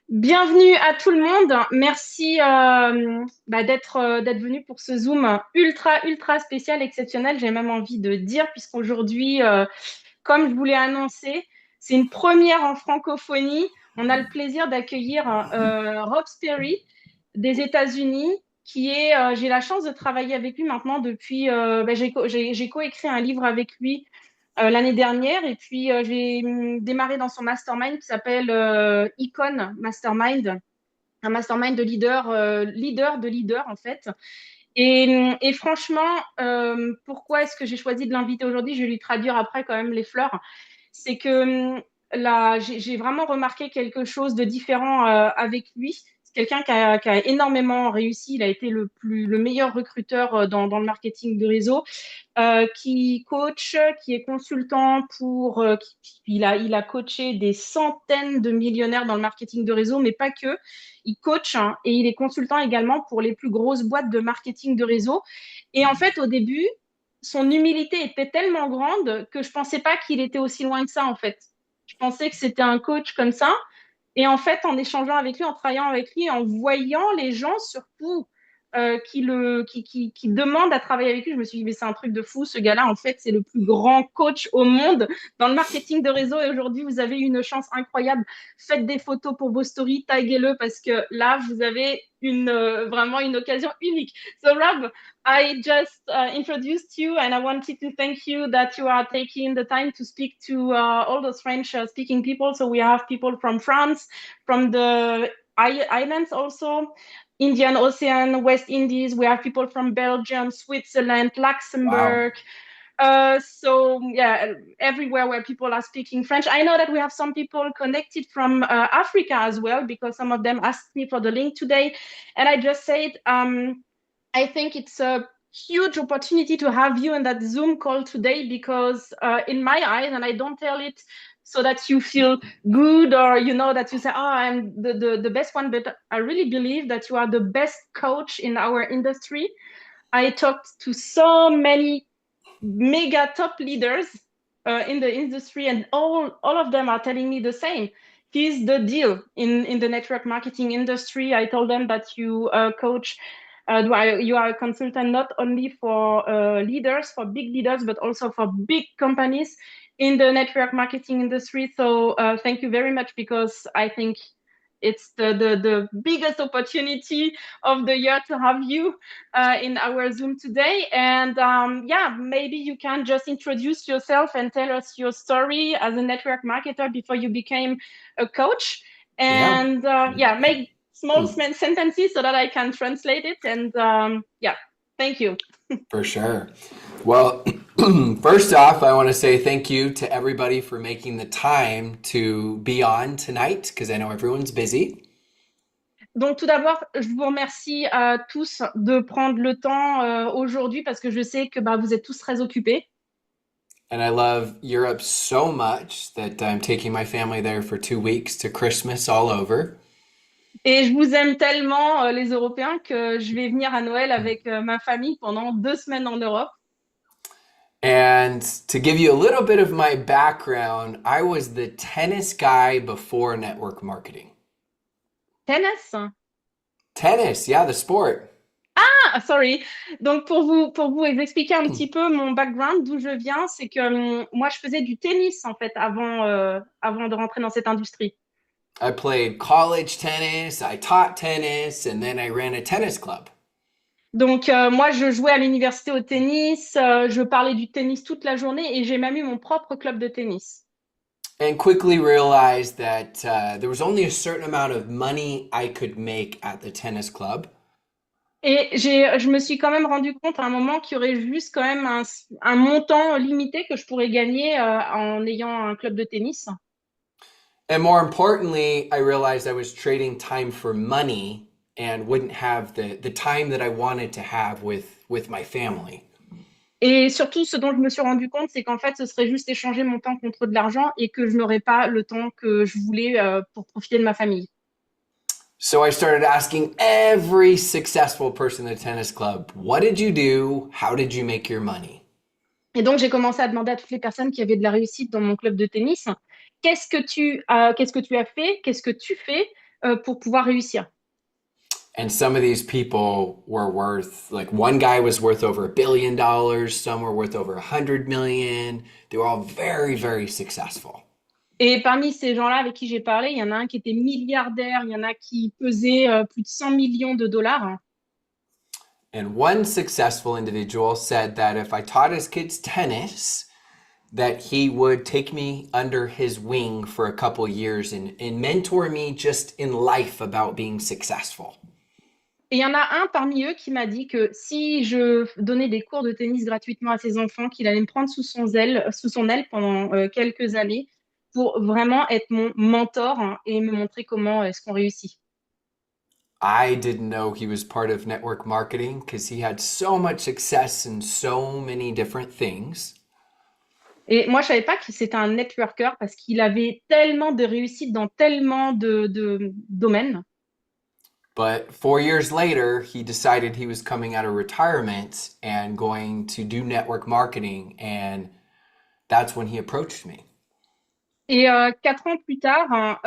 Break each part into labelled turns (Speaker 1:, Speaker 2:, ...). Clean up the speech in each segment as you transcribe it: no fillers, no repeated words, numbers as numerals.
Speaker 1: Bienvenue à tout le monde. Merci d'être venu pour ce Zoom ultra spécial, exceptionnel. J'ai même envie de dire, puisqu'aujourd'hui, comme je vous l'ai annoncé, c'est une première en francophonie. On a le plaisir d'accueillir Rob Sperry des États-Unis, j'ai la chance de travailler avec lui maintenant depuis, j'ai coécrit un livre avec lui l'année dernière. Et puis, j'ai démarré dans son mastermind qui s'appelle Icon Mastermind, un mastermind de leader de leader en fait. Et franchement, pourquoi est-ce que j'ai choisi de l'inviter aujourd'hui? Je vais lui traduire après quand même les fleurs. C'est que là, j'ai vraiment remarqué quelque chose de différent avec lui. C'est quelqu'un qui a énormément réussi. Il a été le meilleur recruteur dans le marketing de réseau, qui coach, qui est consultant il a coaché des centaines de millionnaires dans le marketing de réseau, mais pas que. Il coach, hein, et il est consultant également pour les plus grosses boîtes de marketing de réseau. Et en fait, au début, son humilité était tellement grande que je pensais pas qu'il était aussi loin que ça, en fait. Je pensais que c'était un coach comme ça. Et en fait, en échangeant avec lui, en travaillant avec lui, en voyant les gens surtout qui demandent à travailler avec lui, je me suis dit, mais c'est un truc de fou, ce gars-là, en fait, c'est le plus grand coach au monde dans le marketing de réseau. Et aujourd'hui, vous avez une chance incroyable. Faites des photos pour vos stories, taguez-le, parce que là, vous avez vraiment une occasion unique. So, Rob, I just introduced you, and I wanted to thank you that you are taking the time to speak to all those French speaking people. So we have people from France, from the islands also, Indian Ocean, West Indies. We have people from Belgium, Switzerland,
Speaker 2: Wow.
Speaker 1: Luxembourg. So yeah, everywhere where people are speaking French. I know that we have some people connected from Africa as well, because some of them asked me for the link today, and I just said, I think it's a huge opportunity to have you in that Zoom call today, because in my eyes, and I don't tell it so that you feel good, or you know that you say, oh, I'm the best one, but I really believe that you are the best coach in our industry. I talked to so many mega top leaders in the industry, and all of them are telling me the same. He's the deal in the network marketing industry. I told them that you coach, you are a consultant not only for leaders, for big leaders, but also for big companies in the network marketing industry. So thank you very much, because I think it's the biggest opportunity of the year to have you in our Zoom today. And yeah, maybe you can just introduce yourself and tell us your story as a network marketer before you became a coach.
Speaker 2: Yeah,
Speaker 1: And yeah, make small sentences so that I can translate it. And yeah, thank you.
Speaker 2: for sure. Well, first off, I want to say thank you to everybody for making the time to be on tonight because I know everyone's busy.
Speaker 1: Donc, tout d'abord, je vous remercie à tous de prendre le temps aujourd'hui, parce que je sais que bah, vous êtes tous très occupés.
Speaker 2: And I love Europe so much that I'm taking my family there for 2 weeks to Christmas all over.
Speaker 1: Et je vous aime tellement, les Européens, que je vais venir à Noël avec ma famille pendant 2 semaines en Europe.
Speaker 2: And to give you a little bit of my background, I was the tennis guy before network marketing.
Speaker 1: Tennis?
Speaker 2: Tennis, yeah, the sport.
Speaker 1: Ah, sorry. Donc, pour vous expliquer un petit peu mon background, d'où je viens, c'est que moi, je faisais du tennis, en fait, avant de rentrer dans cette industrie.
Speaker 2: I played college tennis, I taught tennis, and then I ran a tennis club.
Speaker 1: Donc, moi, je jouais à l'université au tennis, je parlais du tennis toute la journée, et j'ai même eu mon propre club de tennis.
Speaker 2: And quickly realized that there was only a certain amount of money I could make at the tennis club.
Speaker 1: Et je me suis quand même rendu compte à un moment qu'il y aurait juste quand même un montant limité que je pourrais gagner en ayant un club de tennis.
Speaker 2: And more importantly, I realized I was trading time for money and wouldn't have the time that I wanted to have with my family.
Speaker 1: Et surtout, ce dont je me suis rendu compte, c'est qu'en fait, ce serait juste échanger mon temps contre de l'argent, et que je n'aurais pas le temps que je voulais pour profiter de ma famille.
Speaker 2: So I started asking every successful person at the tennis club, what did you do? How did you make your money?
Speaker 1: Et donc, j'ai commencé à demander à toutes les personnes qui avaient de la réussite dans mon club de tennis, qu'est-ce que tu as fait, qu'est-ce que tu fais pour pouvoir réussir.
Speaker 2: And some of these people were worth, like one guy was worth over $1 billion, some were worth over 100 million. They were all very, very successful.
Speaker 1: Et parmi ces gens-là avec qui j'ai parlé, il y en a un qui était milliardaire, il y en a qui pesait plus de 100 millions de dollars.
Speaker 2: And one successful individual said that if I taught his kids tennis, that he would take me under his wing for a couple years and mentor me just in life about being successful.
Speaker 1: Et il y en a un parmi eux qui m'a dit que si je donnais des cours de tennis gratuitement à ses enfants, qu'il allait me prendre sous son aile pendant quelques années pour vraiment être mon mentor hein, et me montrer comment est-ce qu'on réussit.
Speaker 2: I didn't know he was part of network marketing because he had so much success in so many different things.
Speaker 1: Et moi, je savais pas que c'était un networker parce qu'il avait tellement de réussite dans tellement de domaines.
Speaker 2: But 4 years later, he decided he was coming out of retirement and going to do network marketing. And that's when he approached me.
Speaker 1: Et 4 ans plus tard, hein,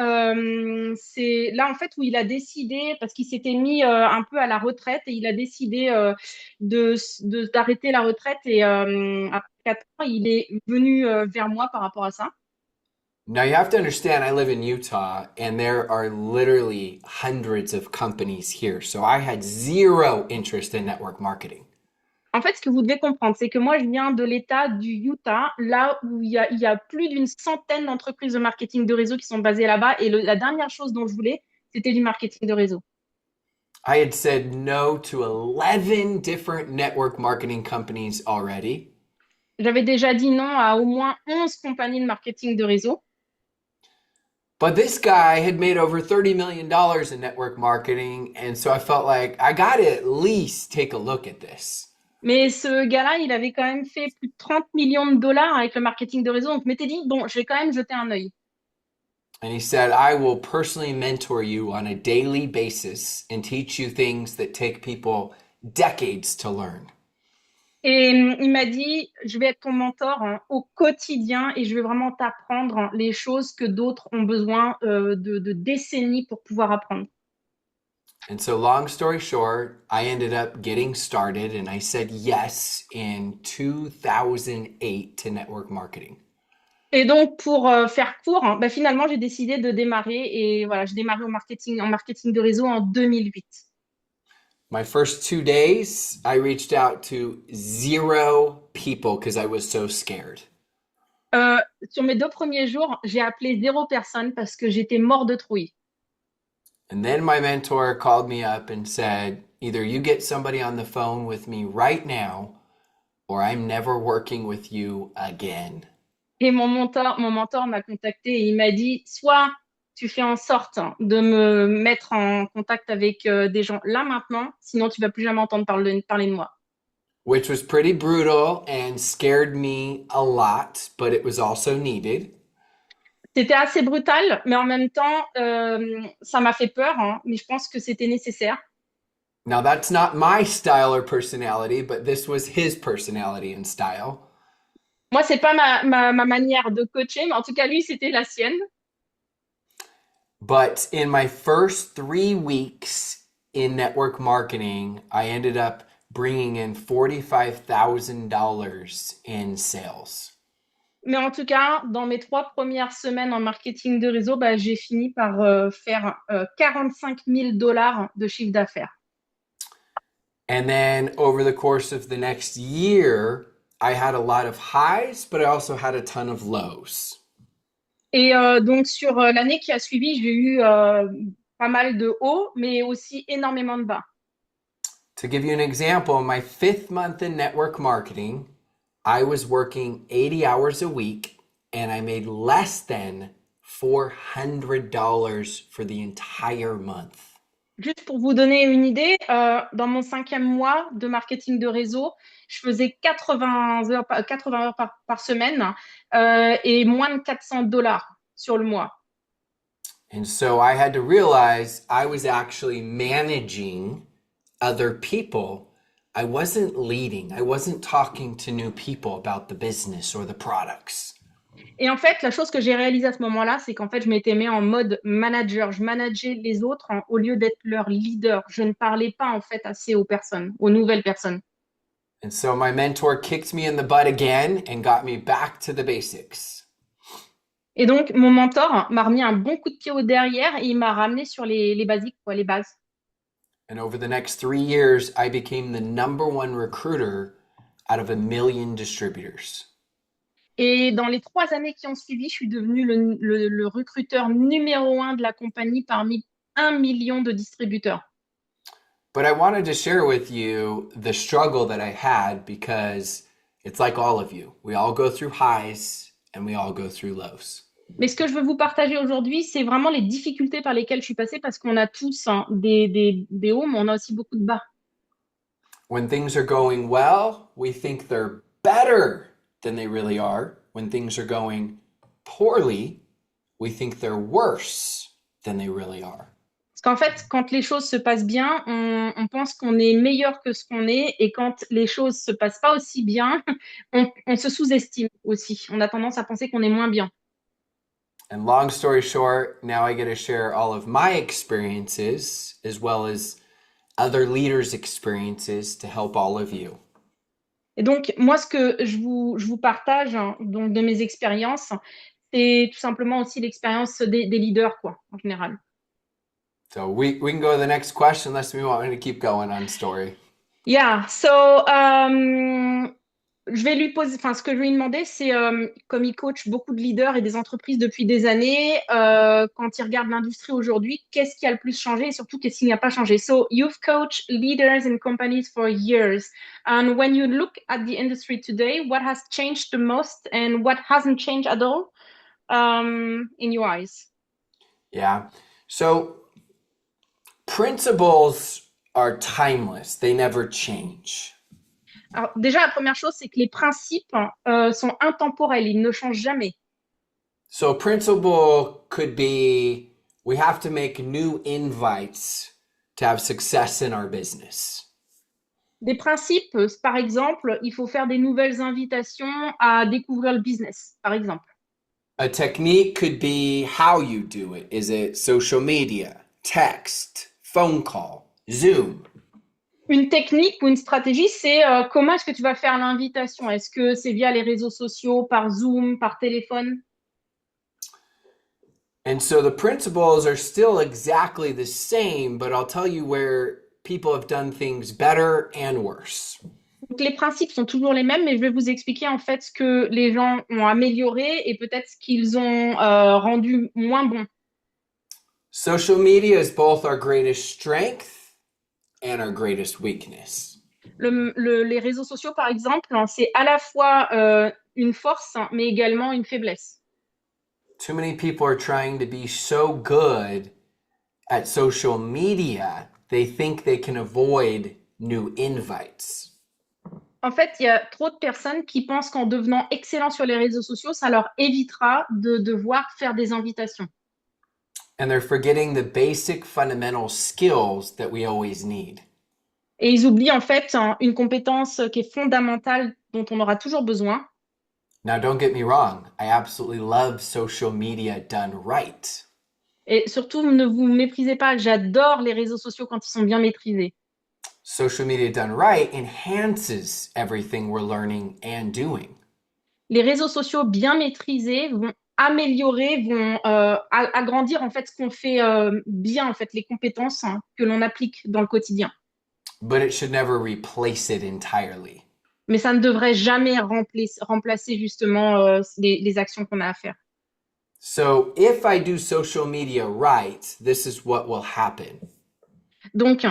Speaker 1: c'est là en fait où il a décidé, parce qu'il s'était mis un peu à la retraite, et il a décidé d'arrêter la retraite. Et après 4 ans, il est venu vers moi par rapport à ça.
Speaker 2: Now, you have to understand, I live in Utah and there are literally hundreds of companies here. So I had zero interest in network marketing.
Speaker 1: En fait, ce que vous devez comprendre, c'est que moi, je viens de l'État du Utah, là où il y a plus d'une centaine d'entreprises de marketing de réseau qui sont basées là-bas. Et la dernière chose dont je voulais, c'était du marketing de réseau.
Speaker 2: I had said no to 11 different network marketing companies already.
Speaker 1: J'avais déjà dit non à au moins 11 compagnies de marketing de réseau.
Speaker 2: But this guy had made over $30 million in network marketing. And so I felt like I got to at least take a look at this.
Speaker 1: Mais ce gars-là, il avait quand même fait plus de 30 millions de dollars avec le marketing de réseau. Donc, je m'étais dit, bon, je vais quand même jeter un œil.
Speaker 2: And he said, I will personally mentor you on a daily basis and teach you things that take people decades to learn.
Speaker 1: Et il m'a dit, je vais être ton mentor hein, au quotidien et je vais vraiment t'apprendre hein, les choses que d'autres ont besoin de décennies pour pouvoir apprendre.
Speaker 2: And so, long story short, I ended up getting started and I said yes in 2008 to network marketing.
Speaker 1: Et donc, pour faire court, hein, bah, finalement, j'ai décidé de démarrer et voilà, j'ai démarré en marketing de réseau en 2008.
Speaker 2: My first 2 days, I reached out to zero people because I was so scared.
Speaker 1: Euh, sur mes 2 premiers jours, j'ai appelé 0 personne parce que j'étais mort de trouille.
Speaker 2: And then my mentor called me up and said, either you get somebody on the phone with me right now, or I'm never working with you again.
Speaker 1: Et mon mentor m'a contacté et il m'a dit, soit tu fais en sorte de me mettre en contact avec des gens là maintenant, sinon tu vas plus jamais entendre parler de moi.
Speaker 2: Which was pretty brutal and scared me a lot, but it was also needed.
Speaker 1: C'était assez brutal, mais en même temps, ça m'a fait peur, hein, mais je pense que c'était nécessaire.
Speaker 2: Now, that's not my style or personality, but this was his personality and style.
Speaker 1: Moi, c'est pas ma manière de coacher, mais en tout cas, lui, c'était la sienne.
Speaker 2: But in my first 3 weeks in network marketing, I ended up bringing in $45,000 in sales.
Speaker 1: Mais en tout cas, dans mes 3 premières semaines en marketing de réseau, bah, j'ai fini par faire 45 000 dollars de chiffre d'affaires.
Speaker 2: And then over the course of the next year, I had a lot of highs, but I also had a ton of lows.
Speaker 1: Et donc, sur l'année qui a suivi, j'ai eu pas mal de hauts, mais aussi énormément de bas.
Speaker 2: To give you an example, my 5th month in network marketing, I was working 80 hours a week and I made less than $400 for the entire month.
Speaker 1: Juste pour vous donner une idée, dans mon 5e mois de marketing de réseau, je faisais 80 heures par semaine et moins de 400 dollars sur le mois.
Speaker 2: And so I had to realize I was actually managing other people. I wasn't leading. I wasn't talking to new people about the business or the products.
Speaker 1: Et en fait, la chose que j'ai réalisée à ce moment-là, c'est qu'en fait, je m'étais mis en mode manager. Je manageais les autres au lieu d'être leur leader. Je ne parlais pas en fait assez aux personnes, aux nouvelles personnes.
Speaker 2: And so my mentor kicked me in the butt again and got me back to the basics.
Speaker 1: Et donc, mon mentor m'a remis un bon coup de pied au derrière et il m'a ramené sur les basiques, quoi, les bases.
Speaker 2: And over the next 3 years, I became the number one recruiter out of 1 million distributors.
Speaker 1: Et dans les 3 années qui ont suivi, je suis devenue le recruteur numéro 1 de la compagnie parmi 1 million de distributeurs.
Speaker 2: But I wanted to share with you the struggle that I had because it's like all of you. We all go through highs and we all go through lows.
Speaker 1: Mais ce que je veux vous partager aujourd'hui, c'est vraiment les difficultés par lesquelles je suis passée parce qu'on a tous des hauts, mais on a aussi beaucoup de bas.
Speaker 2: When things are going well, we think they're better than they really are. When things are going poorly, we think they're worse than they really are.
Speaker 1: Parce qu'en fait, quand les choses se passent bien, on pense qu'on est meilleur que ce qu'on est, et quand les choses se passent pas aussi bien, on se sous-estime aussi. On a tendance à penser qu'on est moins bien.
Speaker 2: And long story short, now I get to share all of my experiences as well as other leaders' experiences to help all of you.
Speaker 1: Et donc, moi, ce que je vous partage, hein, donc, de mes expériences, c'est tout simplement aussi l'expérience des leaders, quoi, en général.
Speaker 2: So we can go to the next question unless we want me to keep going on story.
Speaker 1: Yeah, so, je vais lui poser, enfin, ce que je vais lui demander, c'est, comme il coach beaucoup de leaders et des entreprises depuis des années, quand il regarde l'industrie aujourd'hui, qu'est-ce qui a le plus changé et surtout qu'est-ce qui n'a pas changé? So, you've coached leaders in companies for years. And when you look at the industry today, what has changed the most and what hasn't changed at all, in your eyes?
Speaker 2: Yeah. So principles are timeless. They never change.
Speaker 1: Alors, déjà, la première chose, c'est que les principes, sont intemporels, ils ne changent jamais.
Speaker 2: So a principle could be we have to make new invites to have success in our business.
Speaker 1: Des principes, par exemple, il faut faire des nouvelles invitations à découvrir le business, par exemple.
Speaker 2: A technique could be how you do it. Is it social media, text, phone call, Zoom?
Speaker 1: Une technique ou une stratégie, c'est, comment est-ce que tu vas faire l'invitation? Est-ce que c'est via les réseaux sociaux, par Zoom, par téléphone?
Speaker 2: And so the principles are still exactly the same, but I'll tell you where people have done things better and worse.
Speaker 1: Donc, les principes sont toujours les mêmes, mais je vais vous expliquer en fait ce que les gens ont amélioré et peut-être ce qu'ils ont, rendu moins bon.
Speaker 2: Social media is both our greatest strength and our greatest weakness.
Speaker 1: Les réseaux sociaux, par exemple, hein, c'est à la fois, une force, hein, mais également une faiblesse.
Speaker 2: Too many people are trying to be so good at social media, they think they can avoid new invites.
Speaker 1: En fait, il y a trop de personnes qui pensent qu'en devenant excellents sur les réseaux sociaux, ça leur évitera de devoir faire des invitations.
Speaker 2: And they're forgetting the basic fundamental skills that we always need.
Speaker 1: Et ils oublient en fait, hein, une compétence qui est fondamentale, dont on aura toujours besoin.
Speaker 2: Now, don't get me wrong, I absolutely love social media done right.
Speaker 1: Et surtout, ne vous méprisez pas, j'adore les réseaux sociaux quand ils sont bien maîtrisés.
Speaker 2: Social media done right enhances everything we're learning and doing.
Speaker 1: Les réseaux sociaux bien maîtrisés vont améliorer, vont, agrandir en fait ce qu'on fait, bien, en fait, les compétences, hein, que l'on applique dans le quotidien.
Speaker 2: But it should never replace it entirely.
Speaker 1: Mais ça ne devrait jamais remplacer justement, les actions qu'on a à faire.
Speaker 2: So if I do social media right, this is what will happen.
Speaker 1: Donc,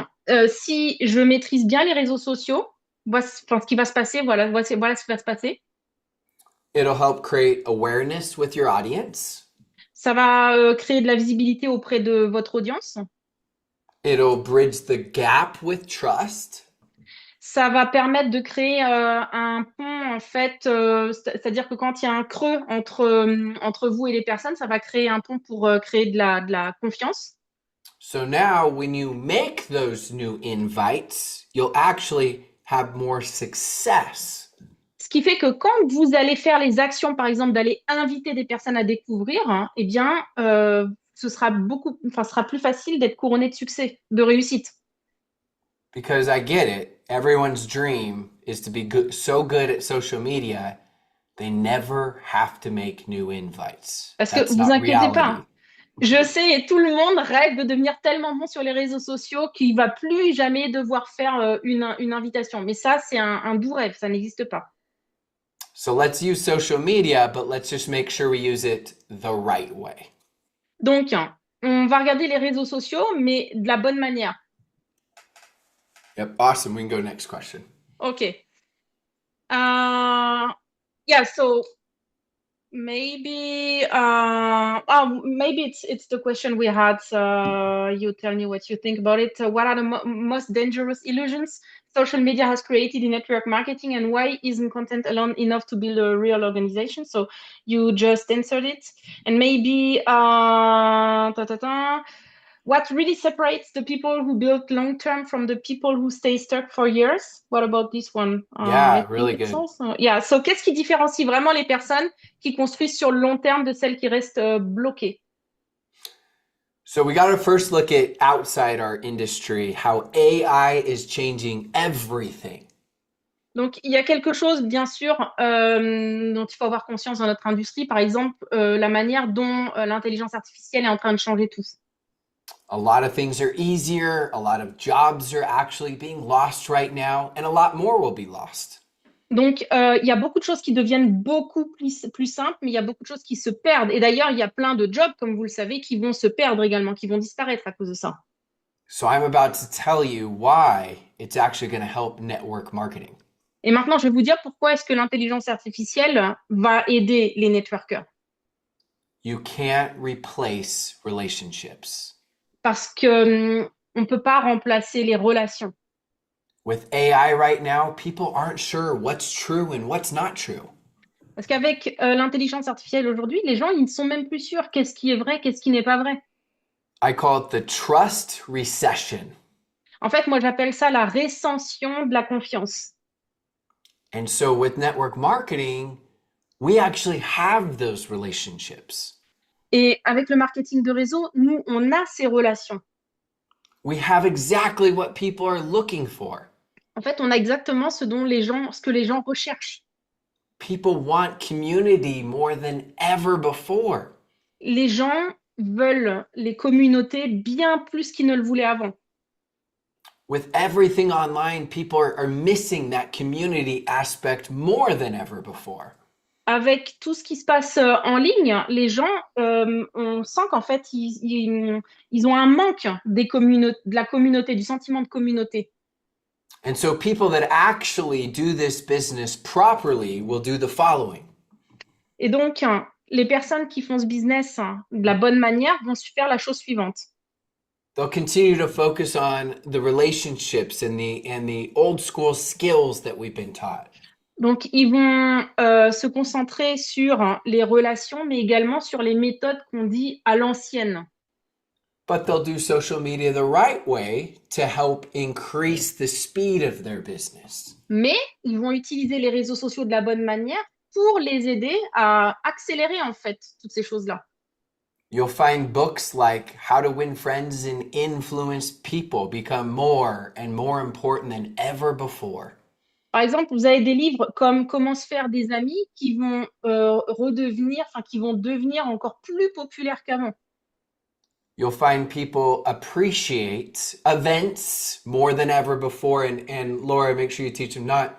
Speaker 1: si je maîtrise bien les réseaux sociaux, enfin, ce qui va se passer, voilà ce qui va se passer.
Speaker 2: It'll help create awareness with your audience.
Speaker 1: Ça va, créer de la visibilité auprès de votre audience.
Speaker 2: It'll bridge the gap with trust.
Speaker 1: Ça va permettre de créer, un pont, en fait, c'est-à-dire que quand il y a un creux entre vous et les personnes, ça va créer un pont pour, créer de la confiance.
Speaker 2: So now when you make those new invites, you'll actually have more success.
Speaker 1: qui fait que quand vous allez faire les actions, par exemple, d'aller inviter des personnes à découvrir, hein, eh bien, ce sera plus facile d'être couronné de succès, de réussite.
Speaker 2: Because I get it. Everyone's dream is to be good, so good at social media, they never have to make new invites.
Speaker 1: Parce que
Speaker 2: That's
Speaker 1: vous
Speaker 2: not
Speaker 1: inquiétez pas, hein.
Speaker 2: reality.
Speaker 1: Je sais, et tout le monde rêve de devenir tellement bon sur les réseaux sociaux qu'il va plus jamais devoir faire une invitation. Mais ça, c'est un doux rêve, ça n'existe pas.
Speaker 2: So let's use social media, but let's just make sure we use it the right way.
Speaker 1: Donc, on va regarder les réseaux sociaux, mais de la bonne manière.
Speaker 2: Yep, awesome. We can go next question.
Speaker 1: OK. Yeah, so maybe it's the question we had. You tell me what you think about it. What are the most dangerous illusions social media has created in network marketing, and why isn't content alone enough to build a real organization? So you just answered it, and maybe what really separates the people who build long term from the people who stay stuck for years? What about this one? I
Speaker 2: Yeah,
Speaker 1: think
Speaker 2: really
Speaker 1: it's
Speaker 2: good.
Speaker 1: also, yeah. So, qu'est-ce qui différencie vraiment les personnes qui construisent sur le long terme de celles qui restent bloquées?
Speaker 2: So we got to first look at outside our industry, how AI is changing everything.
Speaker 1: Donc, il y a quelque chose, bien sûr, dont il faut avoir conscience dans notre industrie, par exemple, la manière dont l'intelligence artificielle est en train de changer tout.
Speaker 2: A lot of things are easier, a lot of jobs are actually being lost right now, and a lot more will be lost.
Speaker 1: Donc, il y a beaucoup de choses qui deviennent beaucoup plus simples, mais il y a beaucoup de choses qui se perdent. Et d'ailleurs, il y a plein de jobs, comme vous le savez, qui vont se perdre également, qui vont disparaître à cause de ça.
Speaker 2: So I'm about to tell you why it's actually going to help network marketing.
Speaker 1: Et maintenant, je vais vous dire pourquoi est-ce que l'intelligence artificielle va aider les networkers.
Speaker 2: You can't replace relationships.
Speaker 1: Parce que on peut pas remplacer les relations.
Speaker 2: With AI right now, people aren't sure what's true and what's not true.
Speaker 1: Parce qu'avec l'intelligence artificielle aujourd'hui, les gens, ils ne sont même plus sûrs qu'est-ce qui est vrai, qu'est-ce qui n'est pas vrai.
Speaker 2: I call it the trust recession.
Speaker 1: En fait, moi, j'appelle ça la récension de la confiance.
Speaker 2: And so with network marketing, we actually have those relationships.
Speaker 1: Et avec le marketing de réseau, nous, on a ces relations.
Speaker 2: We have exactly what people are looking for.
Speaker 1: En fait, on a exactement ce que les gens recherchent.
Speaker 2: People want community more than ever before.
Speaker 1: Les gens veulent les communautés bien plus qu'ils ne le voulaient avant.
Speaker 2: With everything online, people are missing that community aspect more than ever before.
Speaker 1: Avec tout ce qui se passe en ligne, les gens, on sent qu'en fait, ils ont un manque de la communauté, du sentiment de communauté.
Speaker 2: And so people that actually do this business properly will do the following.
Speaker 1: Et donc, les personnes qui font ce business de la bonne manière vont faire la chose suivante.
Speaker 2: They'll continue to focus on the relationships and the old school skills that we've been taught.
Speaker 1: Donc, ils vont se concentrer sur les relations, mais également sur les méthodes qu'on dit à l'ancienne.
Speaker 2: But they'll do social media the right way to help increase the speed of their business.
Speaker 1: Mais ils vont utiliser les réseaux sociaux de la bonne manière pour les aider à accélérer en fait toutes ces choses-là.
Speaker 2: You'll find books like How to Win Friends and Influence People become more and more important than ever before.
Speaker 1: Par exemple, vous avez des livres comme Comment se faire des amis qui vont qui vont devenir encore plus populaires qu'avant.
Speaker 2: You'll find people appreciate events more than ever before. And Laura, make sure you teach them not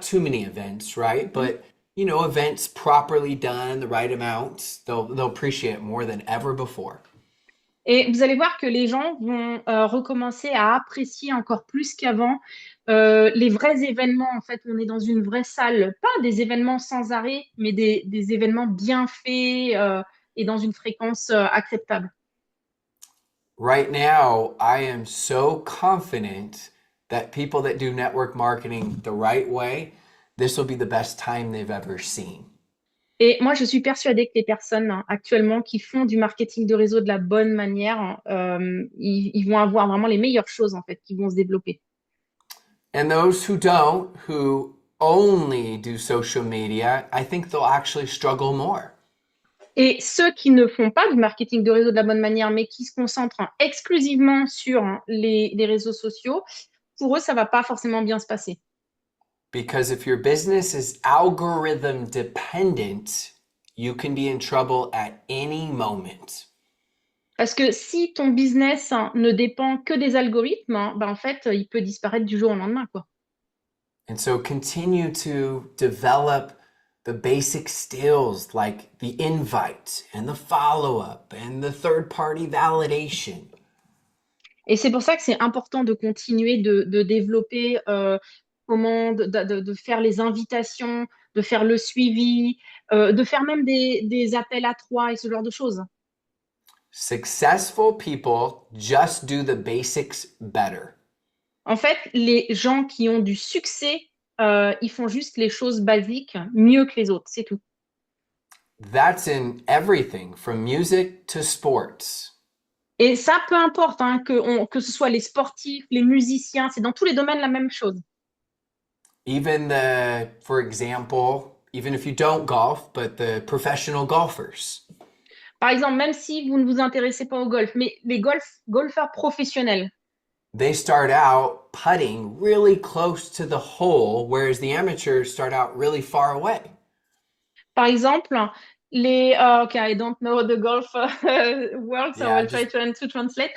Speaker 2: too many events, right? But you know, events properly done, the right amount, they'll appreciate it more than ever before.
Speaker 1: Et vous allez voir que les gens vont recommencer à apprécier encore plus qu'avant les vrais événements. En fait, on est dans une vraie salle, pas des événements sans arrêt, mais des événements bien faits et dans une fréquence acceptable.
Speaker 2: Right now, I am so confident that people that do network marketing the right way, this will be the best time they've ever seen.
Speaker 1: Et moi, je suis persuadée que les personnes actuellement qui font du marketing de réseau de la bonne manière, ils vont avoir vraiment les meilleures choses en fait qui vont se développer.
Speaker 2: And those who don't, who only do social media, I think they'll actually struggle more.
Speaker 1: Et ceux qui ne font pas du marketing de réseau de la bonne manière, mais qui se concentrent exclusivement sur les réseaux sociaux, pour eux, ça va pas forcément bien se passer.
Speaker 2: Because if your business is algorithm dependent, you can be in trouble at any moment.
Speaker 1: Parce que si ton business ne dépend que des algorithmes, ben en fait, il peut disparaître du jour au lendemain, quoi.
Speaker 2: And so continue to develop the basic skills like the invite and the follow-up and the third-party validation.
Speaker 1: Et c'est pour ça que c'est important de continuer de développer comment, de faire les invitations, de faire le suivi, de faire même des appels à trois et ce genre de choses.
Speaker 2: Successful people just do the basics better.
Speaker 1: En fait, les gens qui ont du succès, ils font juste les choses basiques mieux que les autres, c'est tout.
Speaker 2: That's in everything from music to sports.
Speaker 1: Et ça, peu importe, hein, que ce soit les sportifs, les musiciens, c'est dans tous les domaines la même chose.
Speaker 2: Even for example, even if you don't golf, but the professional golfers.
Speaker 1: Par exemple, même si vous ne vous intéressez pas au golf, mais les golfeurs professionnels,
Speaker 2: They start out putting really close to the hole, whereas the amateurs start out really far away.
Speaker 1: par exemple, okay, I don't know the golf world, so
Speaker 2: Yeah,
Speaker 1: I'll try
Speaker 2: just
Speaker 1: to translate.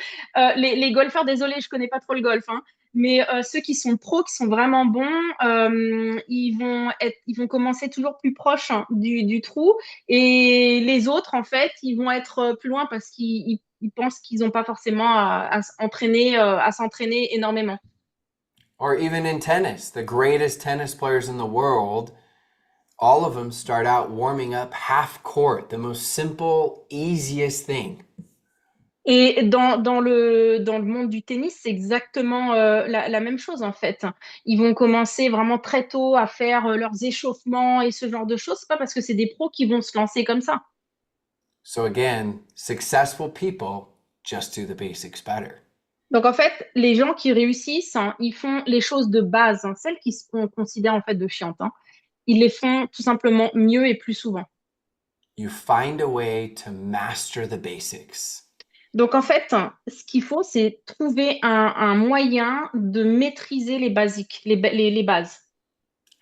Speaker 1: Les golfeurs, désolé, je connais pas trop le golf, hein, mais ceux qui sont pros, qui sont vraiment bons, ils vont commencer toujours plus proche du trou, et les autres, en fait, ils vont être plus loin parce qu'ils pensent qu'ils n'ont pas forcément à s'entraîner énormément.
Speaker 2: or even in tennis, the greatest tennis players in the world, all of them start out warming up half court, the most simple, easiest thing.
Speaker 1: Et dans le monde du tennis, c'est exactement la même chose en fait. Ils vont commencer vraiment très tôt à faire leurs échauffements et ce genre de choses. C'est pas parce que c'est des pros qui vont se lancer comme ça.
Speaker 2: So again, successful people just do the basics better.
Speaker 1: Donc en fait, les gens qui réussissent, ils font les choses de base, celles qu'on considère en fait de chiantes. Ils les font tout simplement mieux et plus souvent.
Speaker 2: You find a way to master the basics.
Speaker 1: Donc en fait, ce qu'il faut, c'est trouver un moyen de maîtriser les basiques, les bases.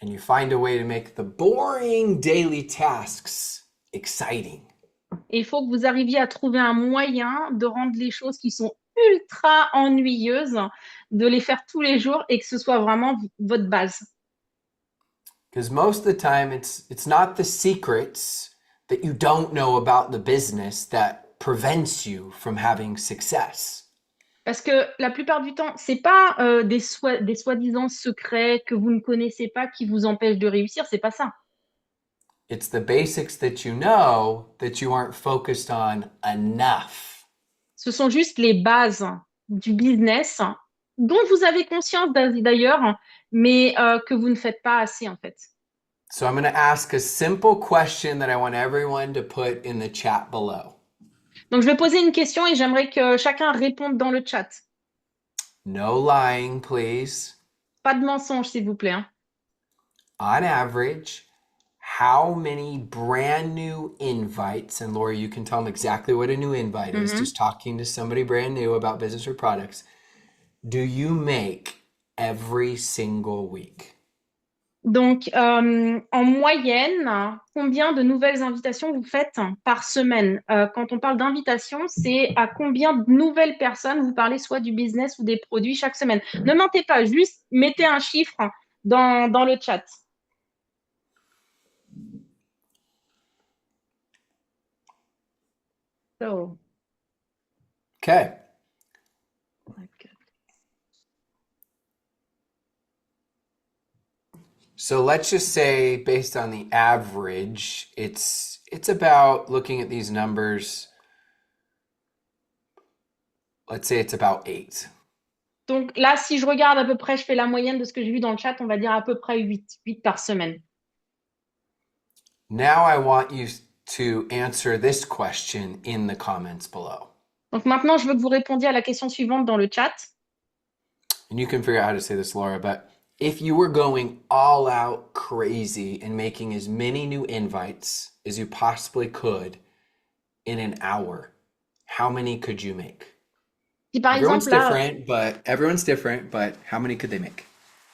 Speaker 2: And you find a way to make the boring daily tasks exciting.
Speaker 1: Et il faut que vous arriviez à trouver un moyen de rendre les choses qui sont ultra ennuyeuses, de les faire tous les jours et que ce soit vraiment votre base.
Speaker 2: Because most of the time it's not the secrets that you don't know about the business that prevents you from having success.
Speaker 1: Parce que la plupart du temps, c'est pas des soi-disant secrets que vous ne connaissez pas qui vous empêchent de réussir, c'est pas ça.
Speaker 2: It's the basics that you aren't focused on enough.
Speaker 1: Ce sont juste les bases du business dont vous avez conscience d'ailleurs, mais que vous ne faites pas assez en fait.
Speaker 2: So I'm going to ask a simple question that I want everyone to put in the chat below.
Speaker 1: Donc je vais poser une question et j'aimerais que chacun réponde dans le chat.
Speaker 2: No lying, please.
Speaker 1: Pas de mensonge, s'il vous plaît, hein.
Speaker 2: On average, how many brand new invites, and Laura, you can tell them exactly what a new invite is, just talking to somebody brand new about business or products, do you make every single week?
Speaker 1: Donc, en moyenne, combien de nouvelles invitations vous faites par semaine? Quand on parle d'invitation, c'est à combien de nouvelles personnes vous parlez, soit du business ou des produits chaque semaine. Ne mentez pas, juste mettez un chiffre dans le chat. So,
Speaker 2: Okay. So let's just say based on the average, it's about looking at these numbers. Let's say it's about 8.
Speaker 1: Donc là, si je regarde à peu près, je fais la moyenne de ce que j'ai vu dans le chat, on va dire à peu près 8 par semaine.
Speaker 2: Now I want you to answer this question in the comments below.
Speaker 1: Donc maintenant, je veux que vous répondiez à la question suivante dans le chat.
Speaker 2: And you can figure out how to say this, Laura, but If you were going all out crazy and making as many new invites as you possibly could in an hour, how many could you make?
Speaker 1: Si par
Speaker 2: Everyone's
Speaker 1: exemple, là,
Speaker 2: different, but how many could they make?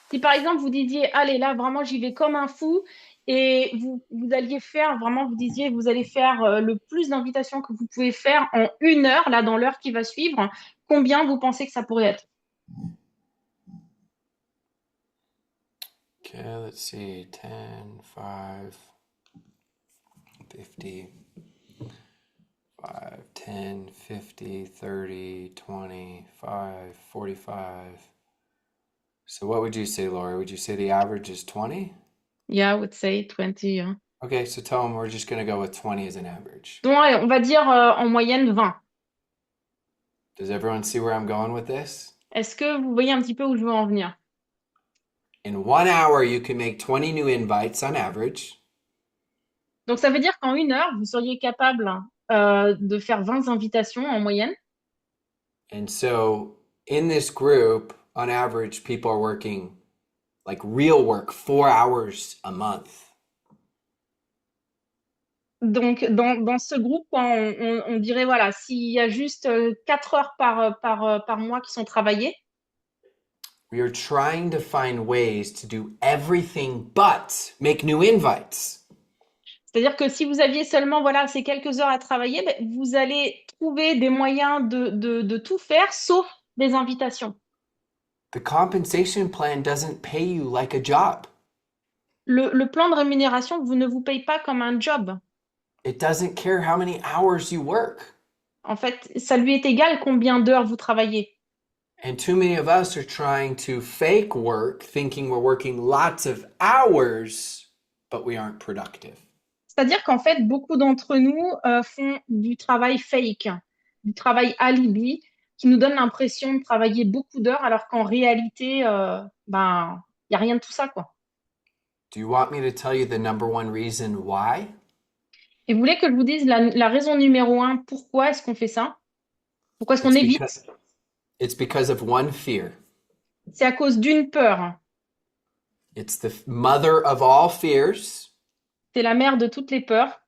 Speaker 1: Si par exemple vous disiez, allez là, vraiment, j'y vais comme un fou, et vous alliez faire, vraiment, vous disiez, vous allez faire le plus d'invitations que vous pouvez faire en 1 heure, là, dans l'heure qui va suivre, combien vous pensez que ça pourrait être?
Speaker 2: Okay, let's see. 10, 5, 50, 5, 10, 50, 30, 25, 45. So what would you say, Laura? Would you say the average is 20?
Speaker 1: Yeah, I would say 20. Hein.
Speaker 2: Okay, so tell them we're just going to go with 20 as an average.
Speaker 1: Donc, allez, on va dire en moyenne 20.
Speaker 2: Does everyone see where I'm going with this?
Speaker 1: Est-ce que vous voyez un petit peu où je veux en venir?
Speaker 2: In 1 hour, you can make 20 new invites on average.
Speaker 1: Donc, ça veut dire qu'en 1 heure, vous seriez capable de faire 20 invitations en moyenne.
Speaker 2: And so in this group, on average, people are working like real work 4 hours a month.
Speaker 1: Donc, dans ce groupe, quoi, on dirait, voilà, s'il y a juste 4 heures par mois qui sont travaillées,
Speaker 2: We are trying to find ways to do everything but make new invites.
Speaker 1: c'est-à-dire que si vous aviez seulement, voilà, ces quelques heures à travailler, ben, vous allez trouver des moyens de tout faire, sauf des invitations.
Speaker 2: The compensation plan doesn't pay you like a job.
Speaker 1: Le plan de rémunération, vous ne vous paye pas comme un job.
Speaker 2: It doesn't care how many hours you work.
Speaker 1: En fait, ça lui est égal combien d'heures vous travaillez.
Speaker 2: And too many of us are trying to fake work, thinking we're working lots of hours, but we aren't productive.
Speaker 1: C'est-à-dire qu'en fait, beaucoup d'entre nous font du travail fake, du travail alibi, qui nous donne l'impression de travailler beaucoup d'heures, alors qu'en réalité, ben, il n'y a rien de tout ça, quoi.
Speaker 2: Do you want me to tell you the number one reason why?
Speaker 1: Et vous voulez que je vous dise la raison numéro un, pourquoi est-ce qu'on fait ça? Pourquoi est-ce qu'on
Speaker 2: It's because
Speaker 1: évite?
Speaker 2: it's because of one fear.
Speaker 1: C'est à cause d'une peur.
Speaker 2: It's the mother of all fears.
Speaker 1: C'est la mère de toutes les peurs.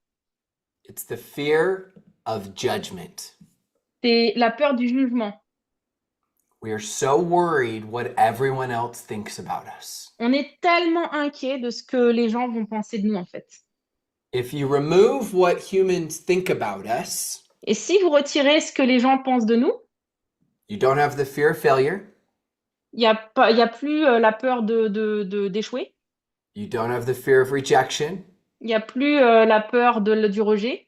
Speaker 2: It's the fear of judgment.
Speaker 1: C'est la peur du jugement.
Speaker 2: We are so worried what everyone else thinks about us.
Speaker 1: On est tellement inquiet de ce que les gens vont penser de nous, en fait.
Speaker 2: If you remove what humans think about us,
Speaker 1: Et si vous retirez ce que les gens pensent de nous,
Speaker 2: you don't have the fear of failure.
Speaker 1: il y a plus la peur d'échouer.
Speaker 2: You don't have the fear of rejection.
Speaker 1: Il n'y a plus la peur du rejet.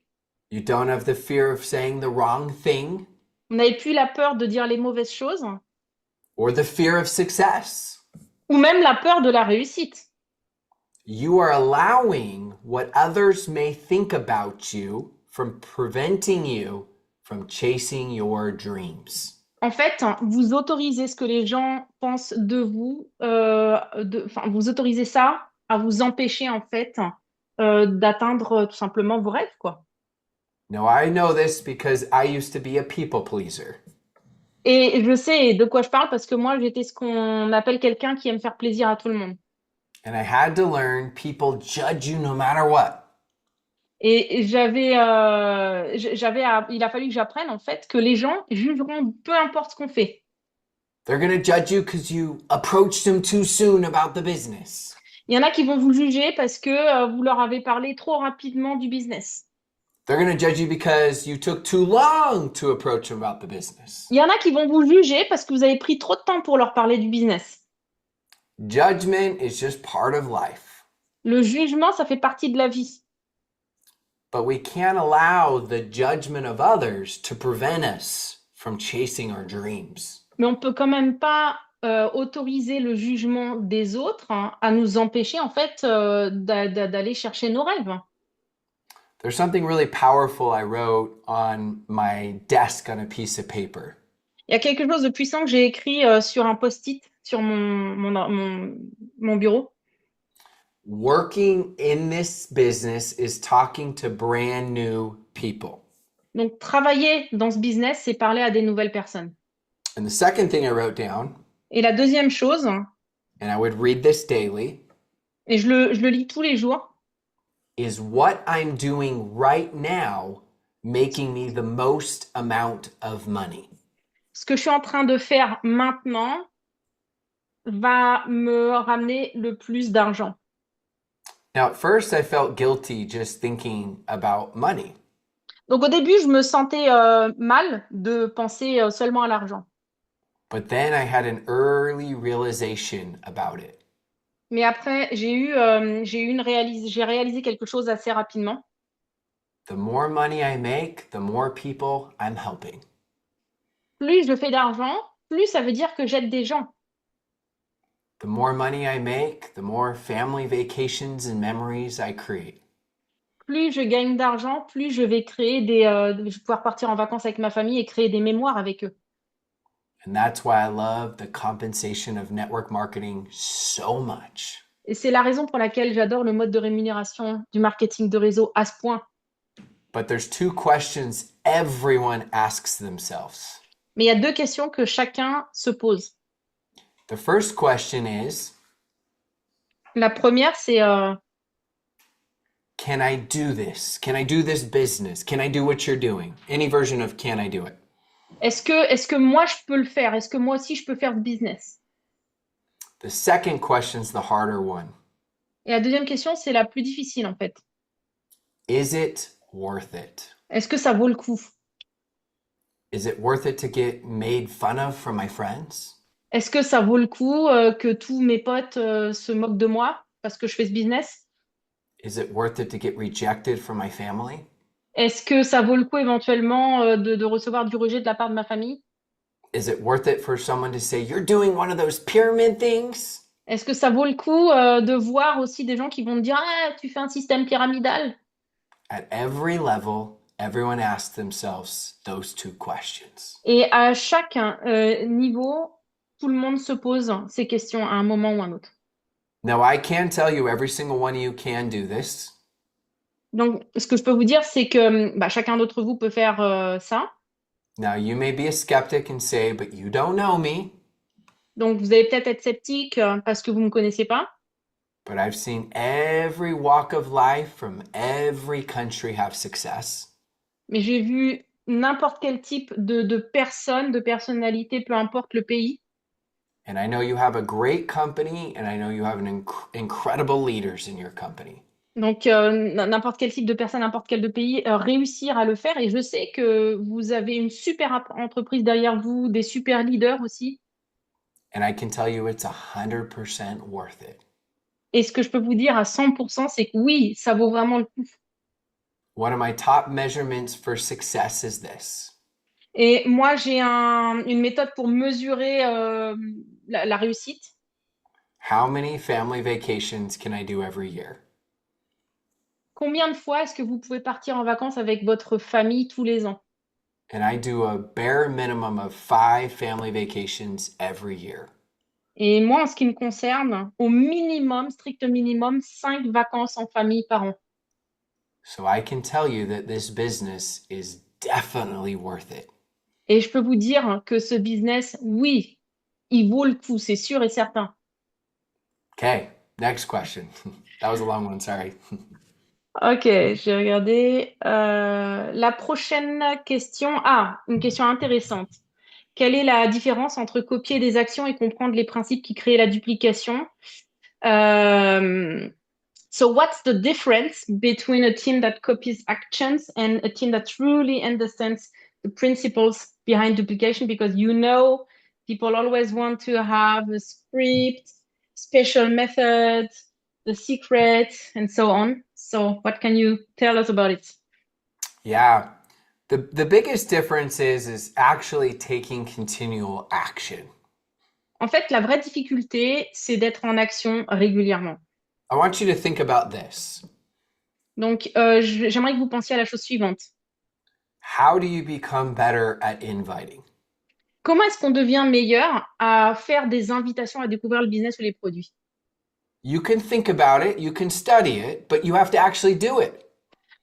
Speaker 2: You don't have the fear of saying the wrong thing
Speaker 1: On n'avait plus la peur de dire les mauvaises choses,
Speaker 2: or the fear of success.
Speaker 1: ou même la peur de la réussite.
Speaker 2: You are allowing what others may think about you from preventing you from chasing your dreams.
Speaker 1: En fait, vous autorisez ce que les gens pensent de vous, enfin, vous autorisez ça à vous empêcher, en fait, d'atteindre tout simplement vos rêves, quoi.
Speaker 2: Now, I know this because I used to be a people pleaser.
Speaker 1: Et je sais de quoi je parle parce que moi, j'étais ce qu'on appelle quelqu'un qui aime faire plaisir à tout le monde.
Speaker 2: And I had to learn people judge you no matter what.
Speaker 1: Et il a fallu que j'apprenne en fait que les gens jugeront peu importe ce qu'on fait.
Speaker 2: They're going to judge you because you approached them too soon about the business.
Speaker 1: Il y en a qui vont vous juger parce que vous leur avez parlé trop rapidement du business.
Speaker 2: They're going to judge you because you took too long to approach them about the business.
Speaker 1: Il y en a qui vont vous juger parce que vous avez pris trop de temps pour leur parler du business.
Speaker 2: Judgment is just part of life.
Speaker 1: Le jugement, ça fait partie de la vie.
Speaker 2: But we can't allow the judgment of others to prevent us from chasing our dreams.
Speaker 1: Mais on peut quand même pas autoriser le jugement des autres à nous empêcher en fait d'aller chercher nos rêves.
Speaker 2: There's something really powerful I wrote on my desk on a piece of paper.
Speaker 1: Il y a quelque chose de puissant que j'ai écrit sur un post-it sur mon bureau.
Speaker 2: Working in this business is talking to brand new people.
Speaker 1: Donc, travailler dans ce business, c'est parler à des nouvelles personnes.
Speaker 2: And the second thing I wrote down
Speaker 1: Et la deuxième chose,
Speaker 2: and I would read this daily,
Speaker 1: et je le lis tous les jours.
Speaker 2: is what I'm doing right now making me the most amount of money?
Speaker 1: Ce que je suis en train de faire maintenant va me ramener le plus d'argent.
Speaker 2: Now, at first, I felt guilty just thinking about money.
Speaker 1: Donc au début, je me sentais mal de penser seulement à l'argent.
Speaker 2: But then I had an early realization about it.
Speaker 1: Mais après, j'ai réalisé quelque chose assez rapidement.
Speaker 2: The more money I make, the more people I'm helping.
Speaker 1: Plus je fais d'argent, plus ça veut dire que j'aide des gens.
Speaker 2: The more money I make, the more family vacations and memories I create.
Speaker 1: Plus je gagne d'argent, plus je vais je vais pouvoir partir en vacances avec ma famille et créer des mémoires avec eux.
Speaker 2: And that's why I love the compensation of network marketing so much.
Speaker 1: Et c'est la raison pour laquelle j'adore le mode de rémunération du marketing de réseau à ce point.
Speaker 2: But there's two questions everyone asks themselves.
Speaker 1: Mais il y a deux questions que chacun se pose.
Speaker 2: The first question is,
Speaker 1: La première, c'est
Speaker 2: can I do this? Can I do this business? Can I do what you're doing? Any version of can I do it?
Speaker 1: est-ce que moi je peux le faire? Est-ce que moi aussi je peux faire ce business?
Speaker 2: The second question's the harder one.
Speaker 1: Et la deuxième question, c'est la plus difficile en fait.
Speaker 2: Is it worth it?
Speaker 1: Est-ce que ça vaut le coup?
Speaker 2: Is it worth it to get made fun of from my friends?
Speaker 1: Est-ce que ça vaut le coup que tous mes potes se moquent de moi parce que je fais ce business?
Speaker 2: Is it worth it to get rejected from my family?
Speaker 1: Est-ce que ça vaut le coup éventuellement de recevoir du rejet de la part de ma famille?
Speaker 2: Is it worth it for someone to say, you're doing one of those pyramid things?
Speaker 1: Est-ce que ça vaut le coup de voir aussi des gens qui vont me dire, ah, tu fais un système pyramidal?
Speaker 2: At every level, everyone asks themselves those two questions.
Speaker 1: Et à chaque niveau, tout le monde se pose ces questions à un moment ou à un autre.
Speaker 2: Now, I can tell you every single one of you can do this.
Speaker 1: Donc, ce que je peux vous dire, c'est que bah, chacun d'entre vous peut faire ça.
Speaker 2: Now, you may be a skeptic and say, but you don't know me.
Speaker 1: Donc, vous allez peut-être être sceptique parce que vous ne me connaissez pas.
Speaker 2: But I've seen every walk of life from every country have success.
Speaker 1: Mais j'ai vu n'importe quel type de personne, de personnalité, peu importe le pays.
Speaker 2: And I know you have a great company, and I know you have incredible leaders in your company.
Speaker 1: Donc, n'importe quel type de personne, n'importe quel de pays, réussir à le faire. Et je sais que vous avez une super entreprise derrière vous, des super leaders aussi.
Speaker 2: And I can tell you it's 100% worth it.
Speaker 1: Et ce que je peux vous dire à 100%, c'est que oui, ça vaut vraiment le coup.
Speaker 2: One of my top measurements for success is this.
Speaker 1: Et moi, j'ai une méthode pour mesurer la réussite.
Speaker 2: How many family vacations can I do every year?
Speaker 1: Combien de fois est-ce que vous pouvez partir en vacances avec votre famille tous les ans?
Speaker 2: And I do a bare minimum of 5 family vacations every year.
Speaker 1: Et moi, en ce qui me concerne, au minimum, strict minimum, 5 vacances en famille par an.
Speaker 2: So I can tell you that this business is definitely worth it.
Speaker 1: Et je peux vous dire que ce business, oui, il vaut le coup, c'est sûr et certain.
Speaker 2: Okay, next question. That was a long one, sorry.
Speaker 1: Ok, j'ai regardé. La prochaine question. Ah, une question intéressante. Quelle est la différence entre copier des actions et comprendre les principes qui créent la duplication? So what's the difference between a team that copies actions and a team that truly understands the principles behind duplication? Because people always want to have a script, special method, the secret, and so on. So what can you tell us about it?
Speaker 2: Yeah. The biggest difference is actually taking continual action.
Speaker 1: En fait, la vraie difficulté, c'est d'être en action régulièrement.
Speaker 2: I want you to think about this.
Speaker 1: Donc, j'aimerais que vous pensiez à la chose suivante.
Speaker 2: How do you become better at inviting?
Speaker 1: Comment est-ce qu'on devient meilleur à faire des invitations à découvrir le business ou les produits?
Speaker 2: You can think about it, you can study it, but you have to actually do it.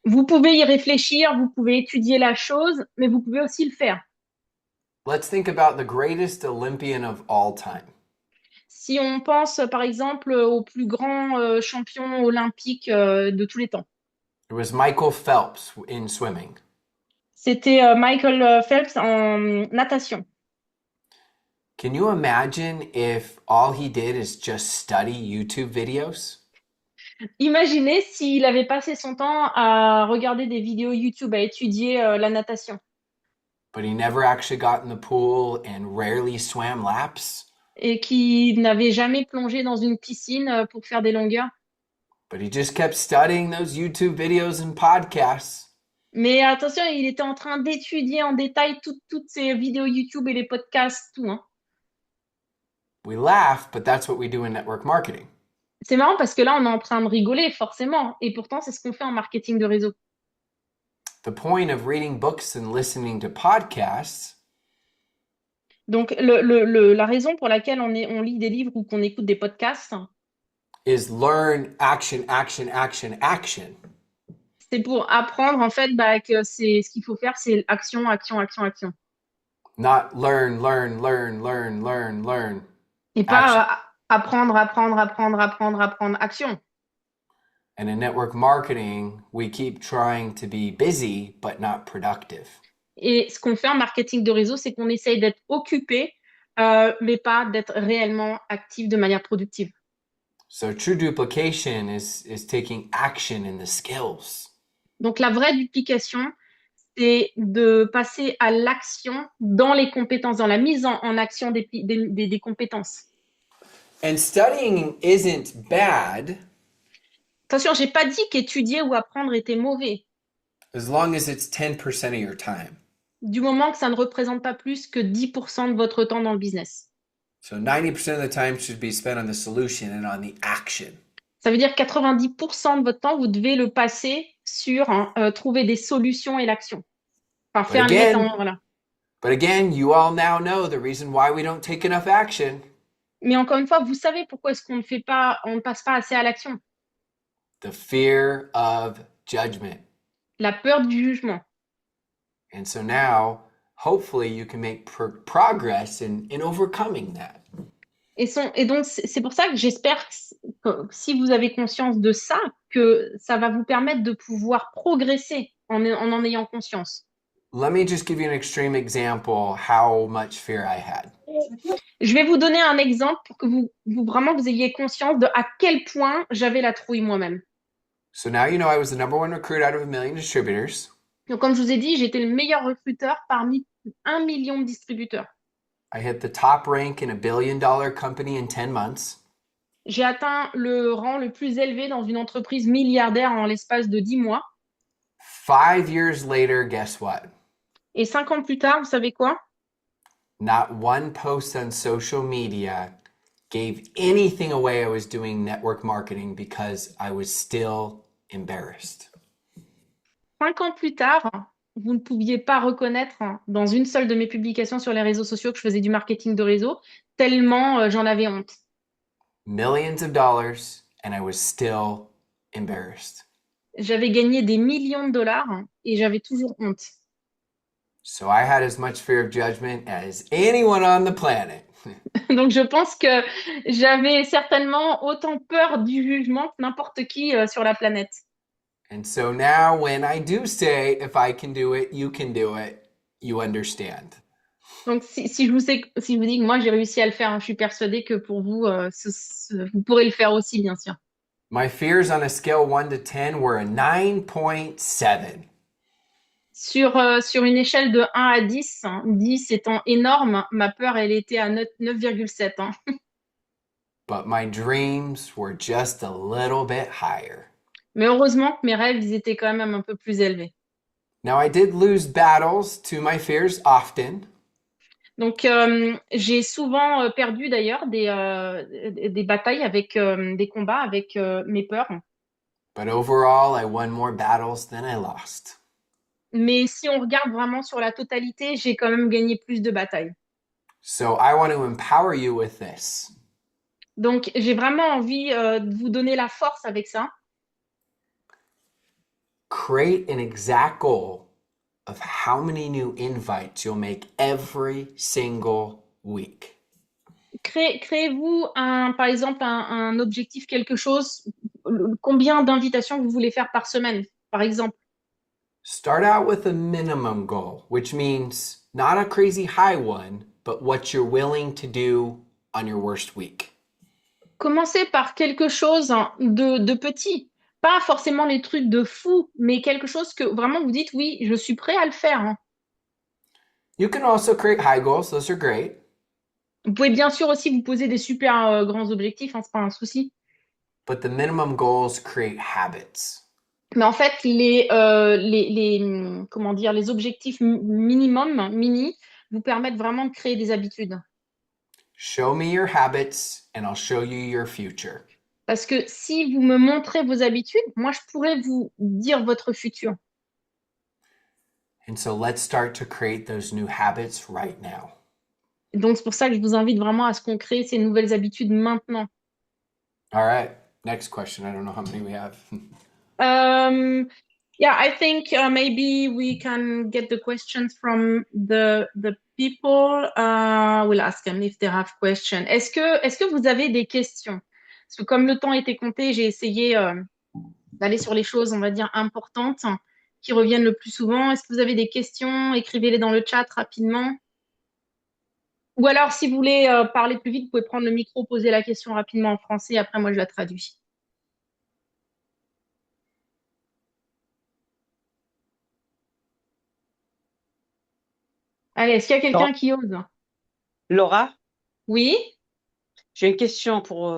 Speaker 1: Vous pouvez y réfléchir, vous pouvez étudier la chose, mais vous pouvez aussi le faire.
Speaker 2: Let's think about the greatest Olympian of all time.
Speaker 1: Si on pense, par exemple, au plus grand champion olympique de tous les temps,
Speaker 2: It was Michael Phelps in swimming.
Speaker 1: c'était Michael Phelps en natation.
Speaker 2: Can you imagine if all he did is just study YouTube videos?
Speaker 1: Imaginez s'il avait passé son temps à regarder des vidéos YouTube, à étudier la natation,
Speaker 2: But he never actually got in the pool and rarely swam laps.
Speaker 1: et qui n'avait jamais plongé dans une piscine pour faire des longueurs.
Speaker 2: But he just kept studying those YouTube videos and podcasts.
Speaker 1: Mais attention, il était en train d'étudier en détail toutes ces vidéos YouTube et les podcasts, tout, hein.
Speaker 2: We laugh, but that's what we do in network marketing.
Speaker 1: C'est marrant parce que là, on est en train de rigoler, forcément. Et pourtant, c'est ce qu'on fait en marketing de réseau.
Speaker 2: The point of reading books and listening to podcasts
Speaker 1: Donc, la raison pour laquelle on lit des livres ou qu'on écoute des podcasts,
Speaker 2: is learn action, action, action, action.
Speaker 1: c'est pour apprendre, en fait, que c'est ce qu'il faut faire, c'est action, action, action, action.
Speaker 2: Not learn, learn, learn, learn, learn, learn.
Speaker 1: Et
Speaker 2: Action.
Speaker 1: pas apprendre, apprendre, apprendre, apprendre, apprendre, action.
Speaker 2: And in network marketing, we keep trying to be busy but not productive.
Speaker 1: Et ce qu'on fait en marketing de réseau, c'est qu'on essaye d'être occupé, mais pas d'être réellement actif de manière productive.
Speaker 2: So true duplication is taking action in the skills.
Speaker 1: Donc, la vraie duplication, c'est de passer à l'action dans les compétences, dans la mise en action des compétences.
Speaker 2: And studying isn't bad
Speaker 1: Attention, j'ai pas dit qu'étudier ou apprendre était mauvais,
Speaker 2: as long as it's 10% of your time.
Speaker 1: du moment que ça ne représente pas plus que 10% de votre temps dans le business.
Speaker 2: So 90% of the time should be spent on the solution and on the action.
Speaker 1: Ça veut dire 90% de votre temps, vous devez le passer sur trouver des solutions et l'action. Enfin,
Speaker 2: But
Speaker 1: faire les mettre
Speaker 2: again,
Speaker 1: voilà.
Speaker 2: you all now know the reason why we don't take enough action.
Speaker 1: Mais encore une fois, vous savez pourquoi est-ce qu'on ne fait pas, on ne passe pas assez à l'action?
Speaker 2: The fear of judgment.
Speaker 1: La peur du jugement.
Speaker 2: And so now, hopefully, you can make progress in overcoming that.
Speaker 1: Et donc, c'est pour ça que j'espère que si vous avez conscience de ça, que ça va vous permettre de pouvoir progresser en ayant conscience.
Speaker 2: Let me just give you an extreme example how much fear I had.
Speaker 1: Je vais vous donner un exemple pour que vraiment vous ayez conscience de à quel point j'avais la trouille moi-même.
Speaker 2: So now you know I was the number one recruit out of 1 million distributors.
Speaker 1: Donc, comme je vous ai dit, j'étais le meilleur recruteur parmi 1 million de distributeurs.
Speaker 2: I hit the top rank in a $1 billion company in 10 months.
Speaker 1: J'ai atteint le rang le plus élevé dans une entreprise milliardaire en l'espace de 10 mois.
Speaker 2: 5 years later, guess what?
Speaker 1: Et 5 ans plus tard, vous savez quoi?
Speaker 2: Not one post on social media gave anything away I was doing network marketing because I was still embarrassed.
Speaker 1: 5 ans plus tard, vous ne pouviez pas reconnaître dans une seule de mes publications sur les réseaux sociaux que je faisais du marketing de réseau, tellement j'en avais honte.
Speaker 2: Millions of dollars, and I was still embarrassed.
Speaker 1: J'avais gagné des millions de dollars et j'avais toujours honte.
Speaker 2: So I had as much fear of judgment as anyone on the planet.
Speaker 1: Donc je pense que j'avais certainement autant peur du jugement que n'importe qui sur la planète.
Speaker 2: And so now when I do say, if I can do it, you can do it, you understand.
Speaker 1: Donc si je vous dis que moi j'ai réussi à le faire, je suis persuadée que pour vous, vous pourrez le faire aussi, bien sûr.
Speaker 2: My fears on a scale 1 to 10 were a 9.7.
Speaker 1: Sur une échelle de 1 à 10, 10 étant énorme, ma peur, elle était à 9,7.
Speaker 2: But my dreams were just a little bit higher.
Speaker 1: Mais heureusement que mes rêves, ils étaient quand même un peu plus élevés.
Speaker 2: Now, I did lose battles to my fears often.
Speaker 1: Donc, j'ai souvent perdu d'ailleurs des batailles avec des combats avec mes peurs.
Speaker 2: But overall, I won more battles than I lost.
Speaker 1: Mais si on regarde vraiment sur la totalité, j'ai quand même gagné plus de batailles.
Speaker 2: So I want to empower you with this.
Speaker 1: Donc, j'ai vraiment envie de vous donner la force avec ça.
Speaker 2: Create an exact goal of how many new invites you'll make every single week.
Speaker 1: Créez-vous par exemple, un objectif, quelque chose, combien d'invitations vous voulez faire par semaine, par exemple.
Speaker 2: Start out with a minimum goal, which means not a crazy high one, but what you're willing to do on your worst week.
Speaker 1: Commencez par quelque chose de petit. Pas forcément les trucs de fou, mais quelque chose que vraiment vous dites, oui, je suis prêt à le faire, hein.
Speaker 2: You can also create high goals, those are great.
Speaker 1: Vous pouvez bien sûr aussi vous poser des super grands objectifs, hein, c'est pas un souci.
Speaker 2: But the minimum goals create habits.
Speaker 1: Mais en fait, comment dire, les objectifs minimum, mini, vous permettent vraiment de créer des habitudes.
Speaker 2: Show me your habits and I'll show you your future.
Speaker 1: Parce que si vous me montrez vos habitudes, moi, je pourrais vous dire votre futur.
Speaker 2: And so let's start to create those new habits right now.
Speaker 1: Donc, c'est pour ça que je vous invite vraiment à ce qu'on crée ces nouvelles habitudes maintenant.
Speaker 2: All right, next question. I don't know how many we have.
Speaker 1: Um, yeah, I think maybe we can get the questions from the people. We'll ask them if they have questions. Est-ce que vous avez des questions? Parce que comme le temps était compté, j'ai essayé d'aller sur les choses, on va dire, importantes qui reviennent le plus souvent. Est-ce que vous avez des questions? Écrivez-les dans le chat rapidement. Ou alors, si vous voulez parler plus vite, vous pouvez prendre le micro, poser la question rapidement en français. Après, moi, je la traduis. Allez, est-ce qu'il y a
Speaker 3: Laura,
Speaker 1: quelqu'un qui ose?
Speaker 3: Laura,
Speaker 1: Oui,
Speaker 3: j'ai une question pour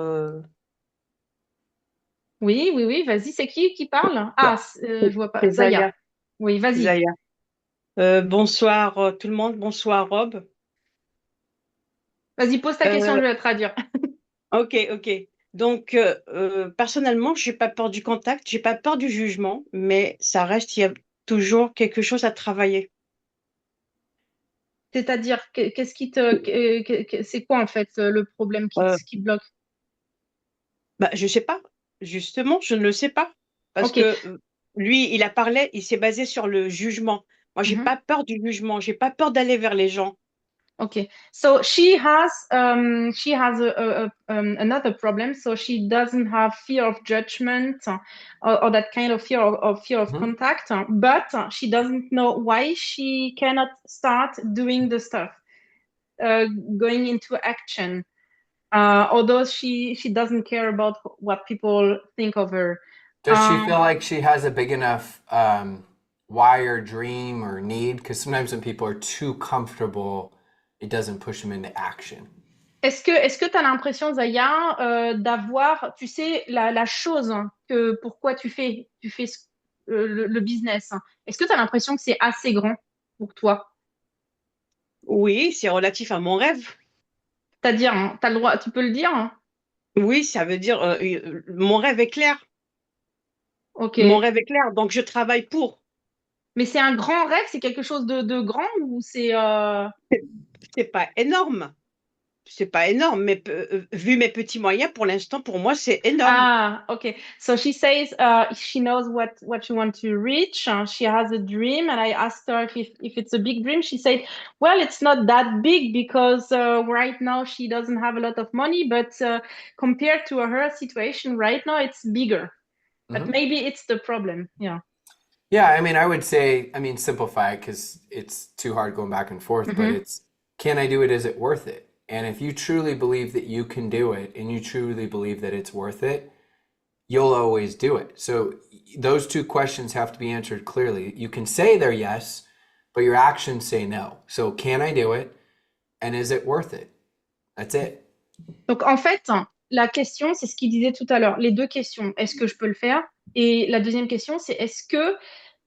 Speaker 1: oui, oui, oui. Vas-y, c'est qui parle? Ah, je vois pas.
Speaker 3: c'est
Speaker 1: Zaya.
Speaker 3: Zaya.
Speaker 1: Oui, vas-y.
Speaker 3: Zaya. Bonsoir tout le monde, bonsoir Rob.
Speaker 1: Vas-y, pose ta question, je
Speaker 3: Euh,
Speaker 1: vais la traduire.
Speaker 3: ok. Donc personnellement, j'ai pas peur du contact, j'ai pas peur du jugement, mais ça reste, il y a toujours quelque chose à travailler.
Speaker 1: C'est-à-dire, qu'est-ce qui te, c'est quoi en fait le problème
Speaker 3: Euh,
Speaker 1: qui bloque?
Speaker 3: je sais pas, justement, je ne le sais pas, parce
Speaker 1: Ok.
Speaker 3: que lui, il a parlé, il s'est basé sur le jugement. Moi, j'ai
Speaker 1: Mhm.
Speaker 3: pas peur du jugement, j'ai pas peur d'aller vers les gens.
Speaker 1: Okay, so she has another problem. So she doesn't have fear of judgment or that kind of fear of
Speaker 2: Mhm.
Speaker 1: contact, but she doesn't know why she cannot start doing the stuff, uh, going into action. Although she doesn't care about what people think of her.
Speaker 2: Does she
Speaker 1: Um,
Speaker 2: feel like she has a big enough why or dream or need? Because sometimes when people are too comfortable, it doesn't push them into action.
Speaker 1: est-ce que tu as l'impression, Zaya, d'avoir, tu sais, la chose que pourquoi tu fais le business, hein. Est-ce que tu as l'impression que c'est assez grand pour toi?
Speaker 3: Oui, c'est relatif à mon rêve.
Speaker 1: C'est-à-dire, tu as le droit, tu peux le dire, hein.
Speaker 3: Oui, ça veut dire mon rêve est clair.
Speaker 1: Ok.
Speaker 3: Mon rêve est clair, donc je travaille pour.
Speaker 1: Mais c'est un grand rêve, c'est quelque chose de grand ou c'est
Speaker 3: C'est pas énorme, c'est pas énorme, mais vu mes petits moyens, pour l'instant, pour moi, c'est énorme.
Speaker 1: Ah, okay. So she says she knows what she wants to reach. She has a dream, and I asked her if it's a big dream. She said, "Well, it's not that big because right now she doesn't have a lot of money, but compared to her situation right now, it's bigger. But
Speaker 2: Mhm.
Speaker 1: maybe it's the problem." Yeah.
Speaker 2: Yeah, I mean, I would say, I mean, simplify it because it's too hard going back and forth, but
Speaker 1: Mhm.
Speaker 2: it's can I do it? Is it worth it? And if you truly believe that you can do it and you truly believe that it's worth it, you'll always do it. So those two questions have to be answered clearly. You can say they're yes, but your actions say no. So can I do it? And is it worth it? That's it.
Speaker 1: Donc en fait, la question, c'est ce qu'il disait tout à l'heure. Les deux questions, est-ce que je peux le faire? Et la deuxième question, c'est est-ce que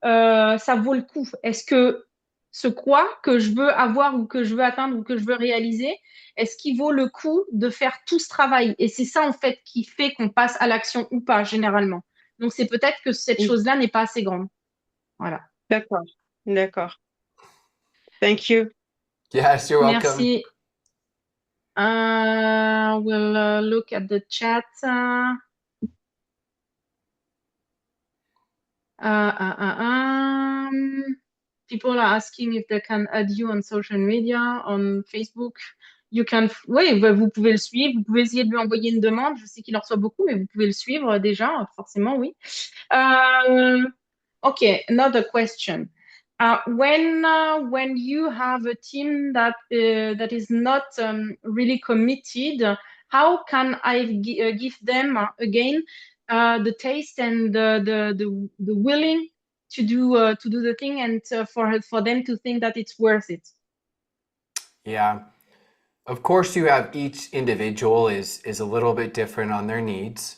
Speaker 1: ça vaut le coup? Est-ce que ce quoi que je veux avoir ou que je veux atteindre ou que je veux réaliser, est-ce qu'il vaut le coup de faire tout ce travail? Et c'est ça en fait qui fait qu'on passe à l'action ou pas généralement. Donc c'est peut-être que cette
Speaker 3: Oui.
Speaker 1: chose-là n'est pas assez grande. Voilà.
Speaker 3: D'accord, d'accord. Thank you.
Speaker 2: Yes, you're welcome.
Speaker 1: Merci. We'll look at the chat. People are asking if they can add you on social media, on Facebook. Oui, bah, vous pouvez le suivre, vous pouvez essayer de lui envoyer une demande. Je sais qu'il en reçoit beaucoup, mais vous pouvez le suivre déjà, forcément, oui. Okay, another question. When you have a team that is not really committed, how can I give them again the taste and the willing to do the thing and for them to think that it's worth it?
Speaker 2: Yeah. Of course, you have each individual is a little bit different on their needs.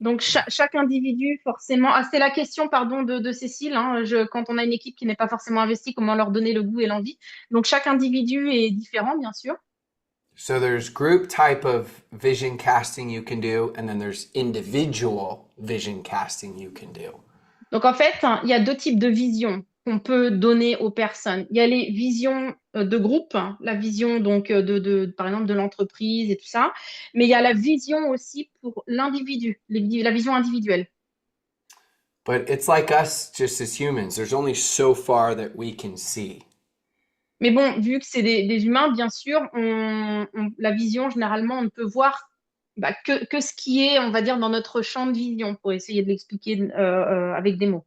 Speaker 1: Donc chaque individu, forcément. Ah, c'est la question, pardon, de Cécile. Hein, quand on a une équipe qui n'est pas forcément investie, comment leur donner le goût et l'envie. Donc chaque individu est différent, bien sûr.
Speaker 2: So there's group type of vision casting you can do, and then there's individual vision casting you can do.
Speaker 1: Donc en fait, hein, il y a deux types de visions qu'on peut donner aux personnes. Il y a les visions de groupe, hein, la vision donc par exemple de l'entreprise et tout ça, mais il y a la vision aussi pour l'individu, la vision individuelle.
Speaker 2: But it's like us just as humans. There's only so far that we can see.
Speaker 1: Mais bon, vu que c'est des humains, bien sûr, la vision, généralement, on ne peut voir bah, que ce qui est, on va dire, dans notre champ de vision, pour essayer de l'expliquer avec des mots.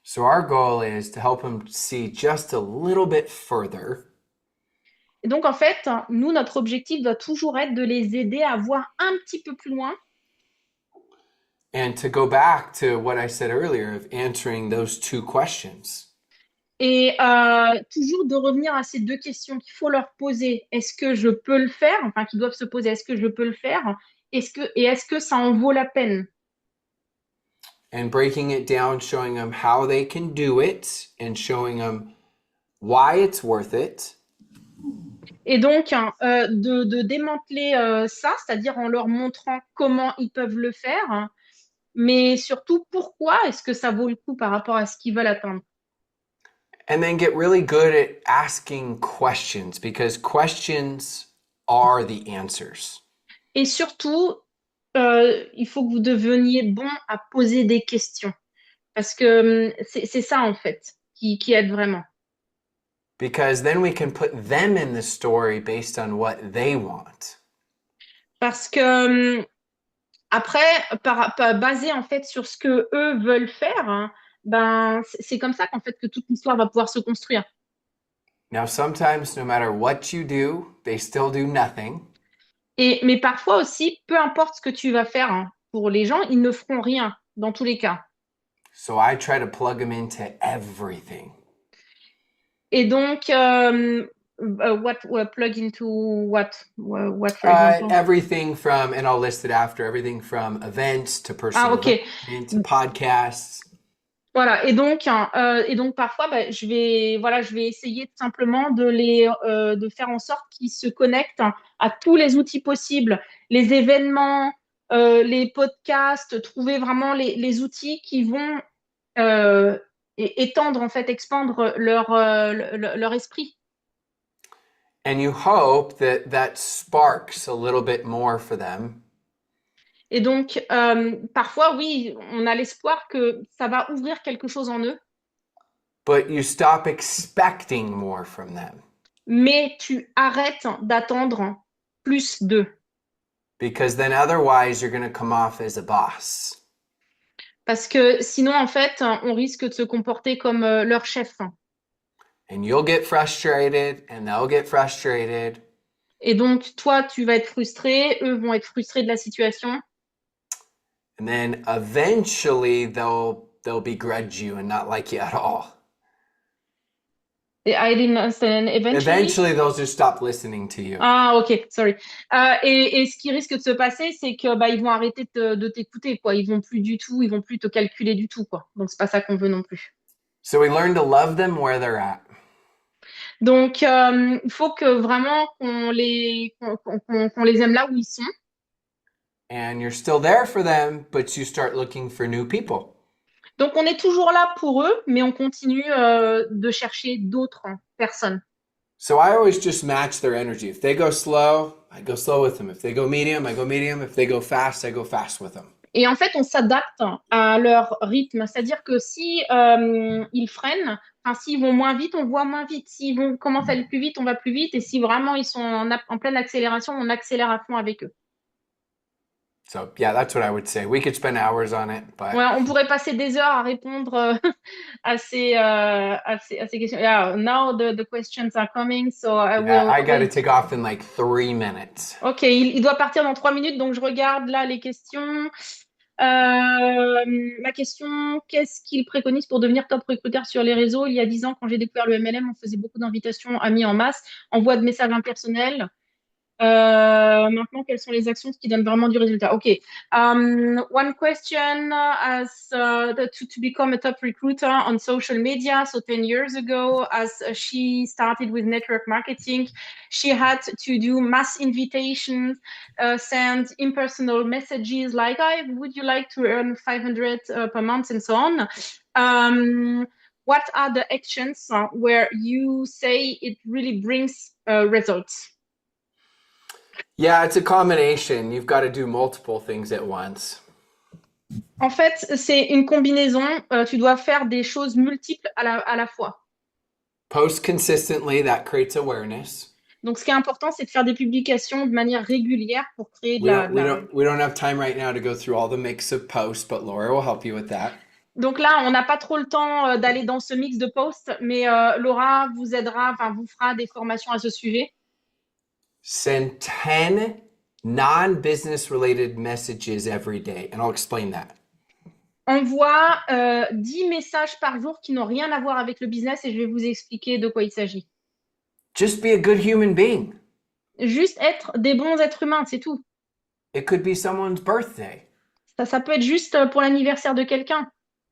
Speaker 2: So our goal is to help them see just a little bit further.
Speaker 1: Et donc, en fait, nous, notre objectif doit toujours être de les aider à voir un petit peu plus loin.
Speaker 2: And to go back to what I said earlier of answering those two questions.
Speaker 1: Et toujours de revenir à ces deux questions qu'il faut leur poser. Est-ce que je peux le faire? Enfin, qu'ils doivent se poser, est-ce que je peux le faire? Est-ce que ça en vaut la peine?
Speaker 2: And breaking it down, showing them how they can do it and showing them why it's worth it.
Speaker 1: Et donc, hein, de démanteler ça, c'est-à-dire en leur montrant comment ils peuvent le faire, hein, mais surtout pourquoi est-ce que ça vaut le coup par rapport à ce qu'ils veulent atteindre.
Speaker 2: And then get really good at asking questions because questions are the answers.
Speaker 1: Et surtout, il faut que vous deveniez bon à poser des questions. Parce que c'est ça, en fait, qui aide vraiment.
Speaker 2: Because then we can put them in the story based on what they want.
Speaker 1: Parce que après, basé en fait sur ce que eux veulent faire, hein, ben c'est comme ça qu'en fait que toute l'histoire va pouvoir se construire.
Speaker 2: Now, sometimes, no matter what you do, they still do nothing.
Speaker 1: Mais parfois aussi, peu importe ce que tu vas faire, hein, pour les gens, ils ne feront rien dans tous les cas.
Speaker 2: So I try to plug them into everything.
Speaker 1: Et donc, plug into what? What, for example?
Speaker 2: Everything from, and I'll list it after, everything from events to personal
Speaker 1: ok.
Speaker 2: development to podcasts.
Speaker 1: Voilà, et donc parfois, bah, je vais essayer simplement de faire en sorte qu'ils se connectent à tous les outils possibles, les événements, les podcasts, trouver vraiment les outils qui vont étendre, en fait, expandre leur esprit.
Speaker 2: And you hope that that sparks a little bit more for them.
Speaker 1: Et donc, parfois, oui, on a l'espoir que ça va ouvrir quelque chose en eux.
Speaker 2: But you stop expecting more from them.
Speaker 1: Mais tu arrêtes d'attendre plus d'eux.
Speaker 2: Because then otherwise you're going to come off as a boss.
Speaker 1: Parce que sinon, en fait, on risque de se comporter comme leur chef.
Speaker 2: And you'll get frustrated and they'll get frustrated.
Speaker 1: Et donc, toi, tu vas être frustré, eux vont être frustrés de la situation.
Speaker 2: And then eventually they'll begrudge you and not like you at all.
Speaker 1: I didn't understand.
Speaker 2: Eventually they'll just stop listening to you.
Speaker 1: Ah, ok, sorry. Et ce qui risque de se passer, c'est que bah, ils vont arrêter de t'écouter, quoi. Ils vont plus te calculer du tout, quoi. Donc, c'est pas ça qu'on veut non plus.
Speaker 2: So we learn to love them where they're at.
Speaker 1: Donc, il faut que vraiment qu'on les aime là où ils sont.
Speaker 2: And you're still there for them, but you start looking for new people.
Speaker 1: Donc, on est toujours là pour eux, mais on continue de chercher d'autres personnes.
Speaker 2: So I always just match their energy. If they go slow, I go slow with them. If they go medium, I go medium. If they go fast, I go fast with them.
Speaker 1: Et en fait, on s'adapte à leur rythme. C'est-à-dire que si ils freinent, Enfin, s'ils vont moins vite, on voit moins vite. S'ils vont commencer à aller plus vite, on va plus vite. Et si vraiment ils sont en pleine accélération, on accélère à fond avec eux.
Speaker 2: So yeah, that's what I would say. We could spend hours on it,
Speaker 1: Ouais,
Speaker 2: but
Speaker 1: on pourrait passer des heures à répondre à ces questions. Yeah, now the questions are coming, so I
Speaker 2: yeah,
Speaker 1: will
Speaker 2: I got to
Speaker 1: wait.
Speaker 2: take off in like 3 minutes.
Speaker 1: Ok, il doit partir dans 3 minutes, donc je regarde là les questions. Ma question, qu'est-ce qu'il préconise pour devenir top recruteur sur les réseaux? Il y a 10 ans, quand j'ai découvert le MLM, on faisait beaucoup d'invitations amis en masse, envoi de messages impersonnels. Maintenant, quelles sont les actions qui donnent vraiment du résultat? Ok. One question to become a top recruiter on social media. So 10 years ago, as she started with network marketing, she had to do mass invitations, send impersonal messages like, "Hi, would you like to earn 500 per month?" and so on. What are the actions where you say it really brings results?
Speaker 2: Yeah, it's a combination. You've got to do multiple things at once.
Speaker 1: En fait, c'est une combinaison. Tu dois faire des choses multiples à la fois.
Speaker 2: Post consistently, that creates awareness.
Speaker 1: Donc, ce qui est important, c'est de faire des publications de manière régulière pour créer de
Speaker 2: We don't have time right now to go through all the mix of posts, but Laura will help you with that.
Speaker 1: Donc là, on n'a pas trop le temps d'aller dans ce mix de posts, mais Laura vous aidera, enfin, vous fera des formations à ce sujet.
Speaker 2: Send 10 non-business related messages every day, and I'll explain that.
Speaker 1: Envoie 10 messages par jour qui n'ont rien à voir avec le business et je vais vous expliquer de quoi il s'agit.
Speaker 2: Just be a good human being.
Speaker 1: Juste être des bons êtres humains, c'est tout.
Speaker 2: It could be someone's birthday.
Speaker 1: Ça peut être juste pour l'anniversaire de quelqu'un.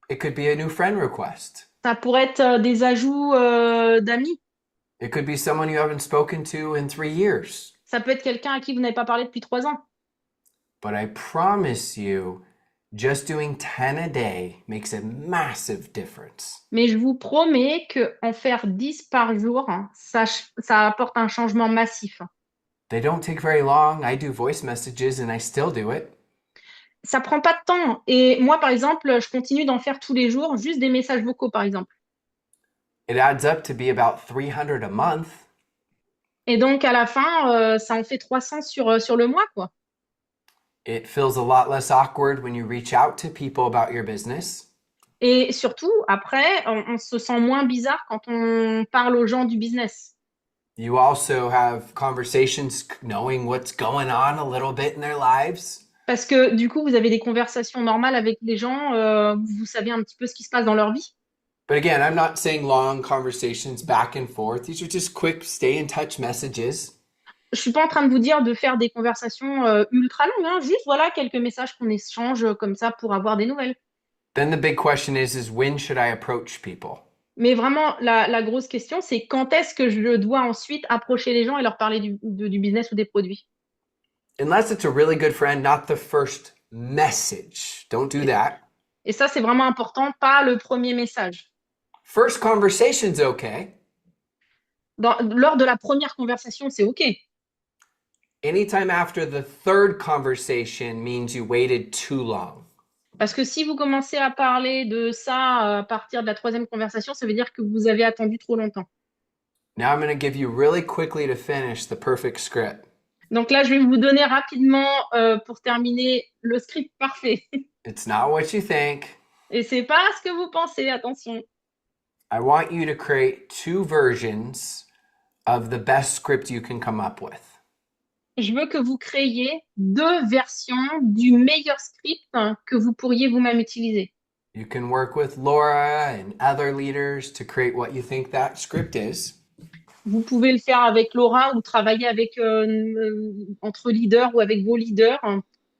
Speaker 2: It could be a new friend request.
Speaker 1: Ça pourrait être des ajouts d'amis.
Speaker 2: It could be someone you haven't spoken to in 3 years.
Speaker 1: Ça peut être quelqu'un à qui vous n'avez pas parlé depuis 3 ans.
Speaker 2: But I promise you, just doing 10 a day makes a massive difference.
Speaker 1: Mais je vous promets qu'en faire 10 par jour, ça apporte un changement massif.
Speaker 2: They don't take very long. I do voice messages and I still do it.
Speaker 1: Ça prend pas de temps. Et moi, par exemple, je continue d'en faire tous les jours, juste des messages vocaux, par exemple.
Speaker 2: It adds up to be about 300 a month.
Speaker 1: Et donc, à la fin, ça en fait 300 sur le mois, quoi.
Speaker 2: It feels a lot less awkward when you reach out to people about your business.
Speaker 1: Et surtout, après, on se sent moins bizarre quand on parle aux gens du business.
Speaker 2: You also have conversations knowing what's going on a little bit in their lives.
Speaker 1: Parce que du coup, vous avez des conversations normales avec les gens, vous savez un petit peu ce qui se passe dans leur vie.
Speaker 2: But again, I'm not saying long conversations back and forth. These are just quick stay in touch messages.
Speaker 1: Je suis pas en train de vous dire de faire des conversations ultra longues, hein, juste voilà quelques messages qu'on échange comme ça pour avoir des nouvelles.
Speaker 2: Then the big question is when should I approach people?
Speaker 1: Mais vraiment, la grosse question, c'est quand est-ce que je dois ensuite approcher les gens et leur parler du business ou des produits?
Speaker 2: Unless it's a really good friend, not the first message. Don't do that.
Speaker 1: Et ça, c'est vraiment important, pas le premier message.
Speaker 2: First conversation's okay.
Speaker 1: Lors de la première conversation, c'est OK.
Speaker 2: Anytime after the third conversation means you waited too long.
Speaker 1: Parce que si vous commencez à parler de ça à partir de la troisième conversation, ça veut dire que vous avez attendu trop longtemps.
Speaker 2: Now I'm going to give you really quickly to finish the perfect script.
Speaker 1: Donc là, je vais vous donner rapidement, pour terminer, le script parfait.
Speaker 2: It's not what you think.
Speaker 1: Et c'est pas ce que vous pensez, attention.
Speaker 2: I want you to create 2 versions of the best script you can come up with.
Speaker 1: Je veux que vous créiez 2 versions du meilleur script que vous pourriez vous-même utiliser.
Speaker 2: You can work with Laura and other leaders to create what you think that script is.
Speaker 1: Vous pouvez le faire avec Laura ou travailler avec entre leaders ou avec vos leaders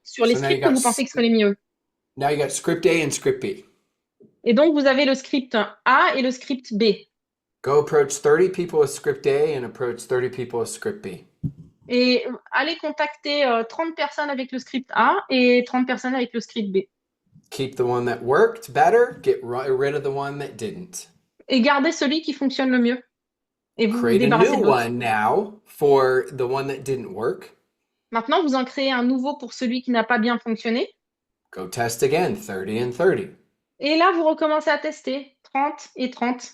Speaker 1: sur les
Speaker 2: So now
Speaker 1: scripts
Speaker 2: you
Speaker 1: que
Speaker 2: got
Speaker 1: vous pensez que seraient les mieux.
Speaker 2: Now you got script A and script B.
Speaker 1: Et donc, vous avez le script A et le script B.
Speaker 2: Go approach 30 people with script A and approach 30 people with script B.
Speaker 1: Et allez contacter 30 personnes avec le script A et 30 personnes avec le script B.
Speaker 2: Keep the one that worked better, get rid of the one that didn't.
Speaker 1: Et gardez celui qui fonctionne le mieux. Et vous vous
Speaker 2: Create a
Speaker 1: débarrassez
Speaker 2: new
Speaker 1: de l'autre.
Speaker 2: one now for the one that didn't work.
Speaker 1: Maintenant, vous en créez un nouveau pour celui qui n'a pas bien fonctionné.
Speaker 2: Go test again, 30 and 30.
Speaker 1: Et là, vous recommencez à tester 30 et 30.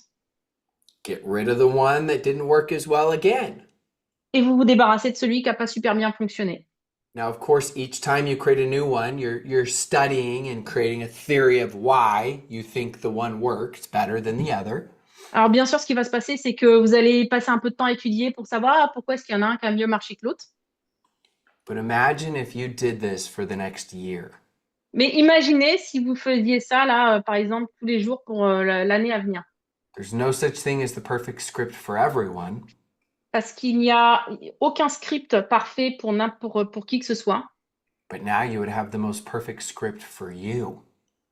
Speaker 2: get rid of the one that didn't work as well again.
Speaker 1: Et vous vous débarrassez de celui qui n'a pas super bien fonctionné.
Speaker 2: Now, of course, each time you create a new one, you're studying and creating a theory of why you think the one works better than the other.
Speaker 1: Alors bien sûr, ce qui va se passer, c'est que vous allez passer un peu de temps à étudier pour savoir pourquoi est-ce qu'il y en a un qui a mieux marché que l'autre.
Speaker 2: But imagine if you did this for the next year.
Speaker 1: Mais imaginez si vous faisiez ça, là, par exemple, tous les jours pour l'année à venir.
Speaker 2: There's no such thing as the perfect script for everyone.
Speaker 1: Parce qu'il n'y a aucun script parfait pour qui que ce soit.
Speaker 2: But now you would have the most perfect script for you.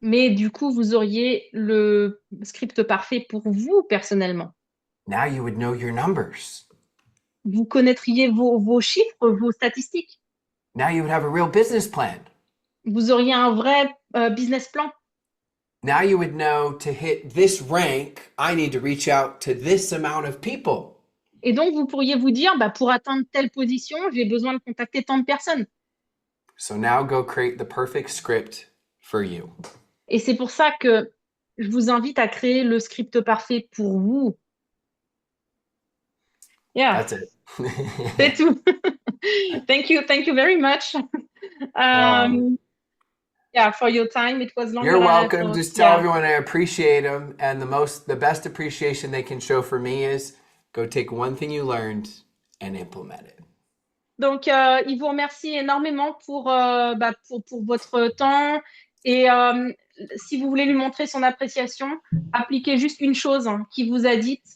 Speaker 1: Mais du coup, vous auriez le script parfait pour vous personnellement.
Speaker 2: Now you would know your numbers.
Speaker 1: Vous connaîtriez vos chiffres, vos statistiques.
Speaker 2: Now you would have a real business plan.
Speaker 1: Vous auriez un vrai business plan.
Speaker 2: Now you would know to hit this rank, I need to reach out to this amount of people.
Speaker 1: Et donc, vous pourriez vous dire, bah, pour atteindre telle position, j'ai besoin de contacter tant de personnes.
Speaker 2: So now go create the perfect script for you.
Speaker 1: Et c'est pour ça que je vous invite à créer le script parfait pour vous. Yeah,
Speaker 2: That's it.
Speaker 1: c'est tout. Thank you very much. Yeah, for your time. It was longer
Speaker 2: You're
Speaker 1: than I
Speaker 2: welcome.
Speaker 1: thought.
Speaker 2: Just tell
Speaker 1: Yeah.
Speaker 2: everyone I appreciate them, and the best appreciation they can show for me is go take one thing you learned and implement it.
Speaker 1: Donc, il vous remercie énormément pour votre temps. Et si vous voulez lui montrer son appréciation, appliquez juste une chose qu'il vous a dite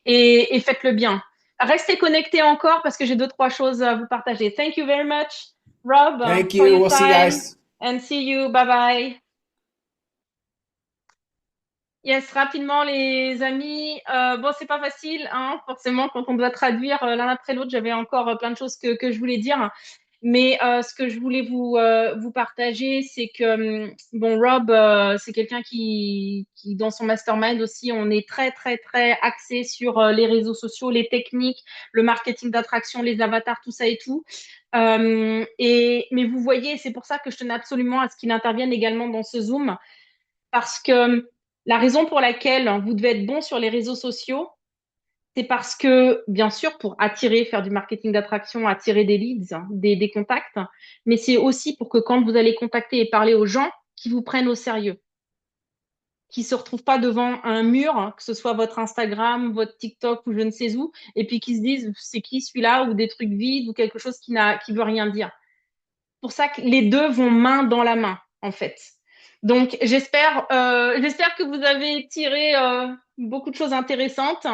Speaker 1: et faites-le bien. Restez connectés encore parce que j'ai deux, trois choses à vous partager. Thank you very much, Rob,
Speaker 2: Thank
Speaker 1: for
Speaker 2: you.
Speaker 1: your
Speaker 2: We'll see you
Speaker 1: time.
Speaker 2: guys.
Speaker 1: And see you. Bye bye. Yes, rapidement les amis. Bon, c'est pas facile, hein, forcément, quand on doit traduire l'un après l'autre. J'avais encore plein de choses que je voulais dire. Mais ce que je voulais vous partager, c'est que, bon, Rob, c'est quelqu'un qui, dans son mastermind aussi, on est très, très, très axé sur les réseaux sociaux, les techniques, le marketing d'attraction, les avatars, tout ça et tout. Mais vous voyez, c'est pour ça que je tenais absolument à ce qu'il intervienne également dans ce Zoom, parce que la raison pour laquelle vous devez être bon sur les réseaux sociaux, c'est parce que, bien sûr, pour attirer, faire du marketing d'attraction, attirer des leads, des contacts, mais c'est aussi pour que quand vous allez contacter et parler aux gens, qui vous prennent au sérieux, qui ne se retrouvent pas devant un mur, que ce soit votre Instagram, votre TikTok ou je ne sais où, et puis qui se disent c'est qui celui-là, ou des trucs vides, ou quelque chose qui veut rien dire. C'est pour ça que les deux vont main dans la main, en fait. Donc, j'espère que vous avez tiré beaucoup de choses intéressantes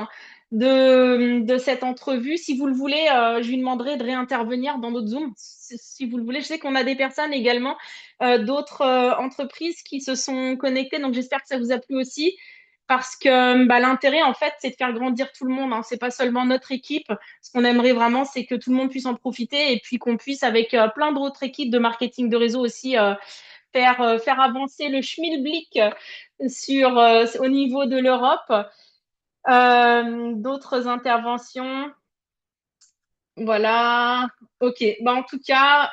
Speaker 1: de cette entrevue. Si vous le voulez, je lui demanderai de réintervenir dans d'autres Zooms. Si vous le voulez, je sais qu'on a des personnes également, d'autres entreprises qui se sont connectées. Donc, j'espère que ça vous a plu aussi. Parce que l'intérêt, en fait, c'est de faire grandir tout le monde. Hein. C'est pas seulement notre équipe. Ce qu'on aimerait vraiment, c'est que tout le monde puisse en profiter et puis qu'on puisse, avec plein d'autres équipes de marketing de réseau aussi, faire avancer le schmilblick au niveau de l'Europe. D'autres interventions. Voilà. Ok. En tout cas,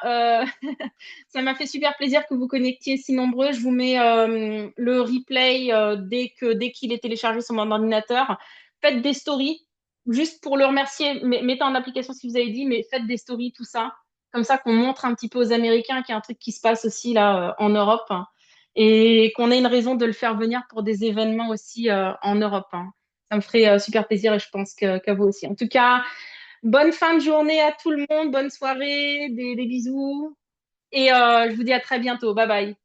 Speaker 1: ça m'a fait super plaisir que vous connectiez si nombreux. Je vous mets le replay dès qu'il est téléchargé sur mon ordinateur. Faites des stories, juste pour le remercier. Mettez en application ce que vous avez dit, mais faites des stories, tout ça. Comme ça qu'on montre un petit peu aux Américains qu'il y a un truc qui se passe aussi là en Europe, hein, et qu'on ait une raison de le faire venir pour des événements aussi en Europe. Hein. Ça me ferait super plaisir et je pense qu'à vous aussi. En tout cas, bonne fin de journée à tout le monde, bonne soirée, des bisous. Et je vous dis à très bientôt. Bye bye.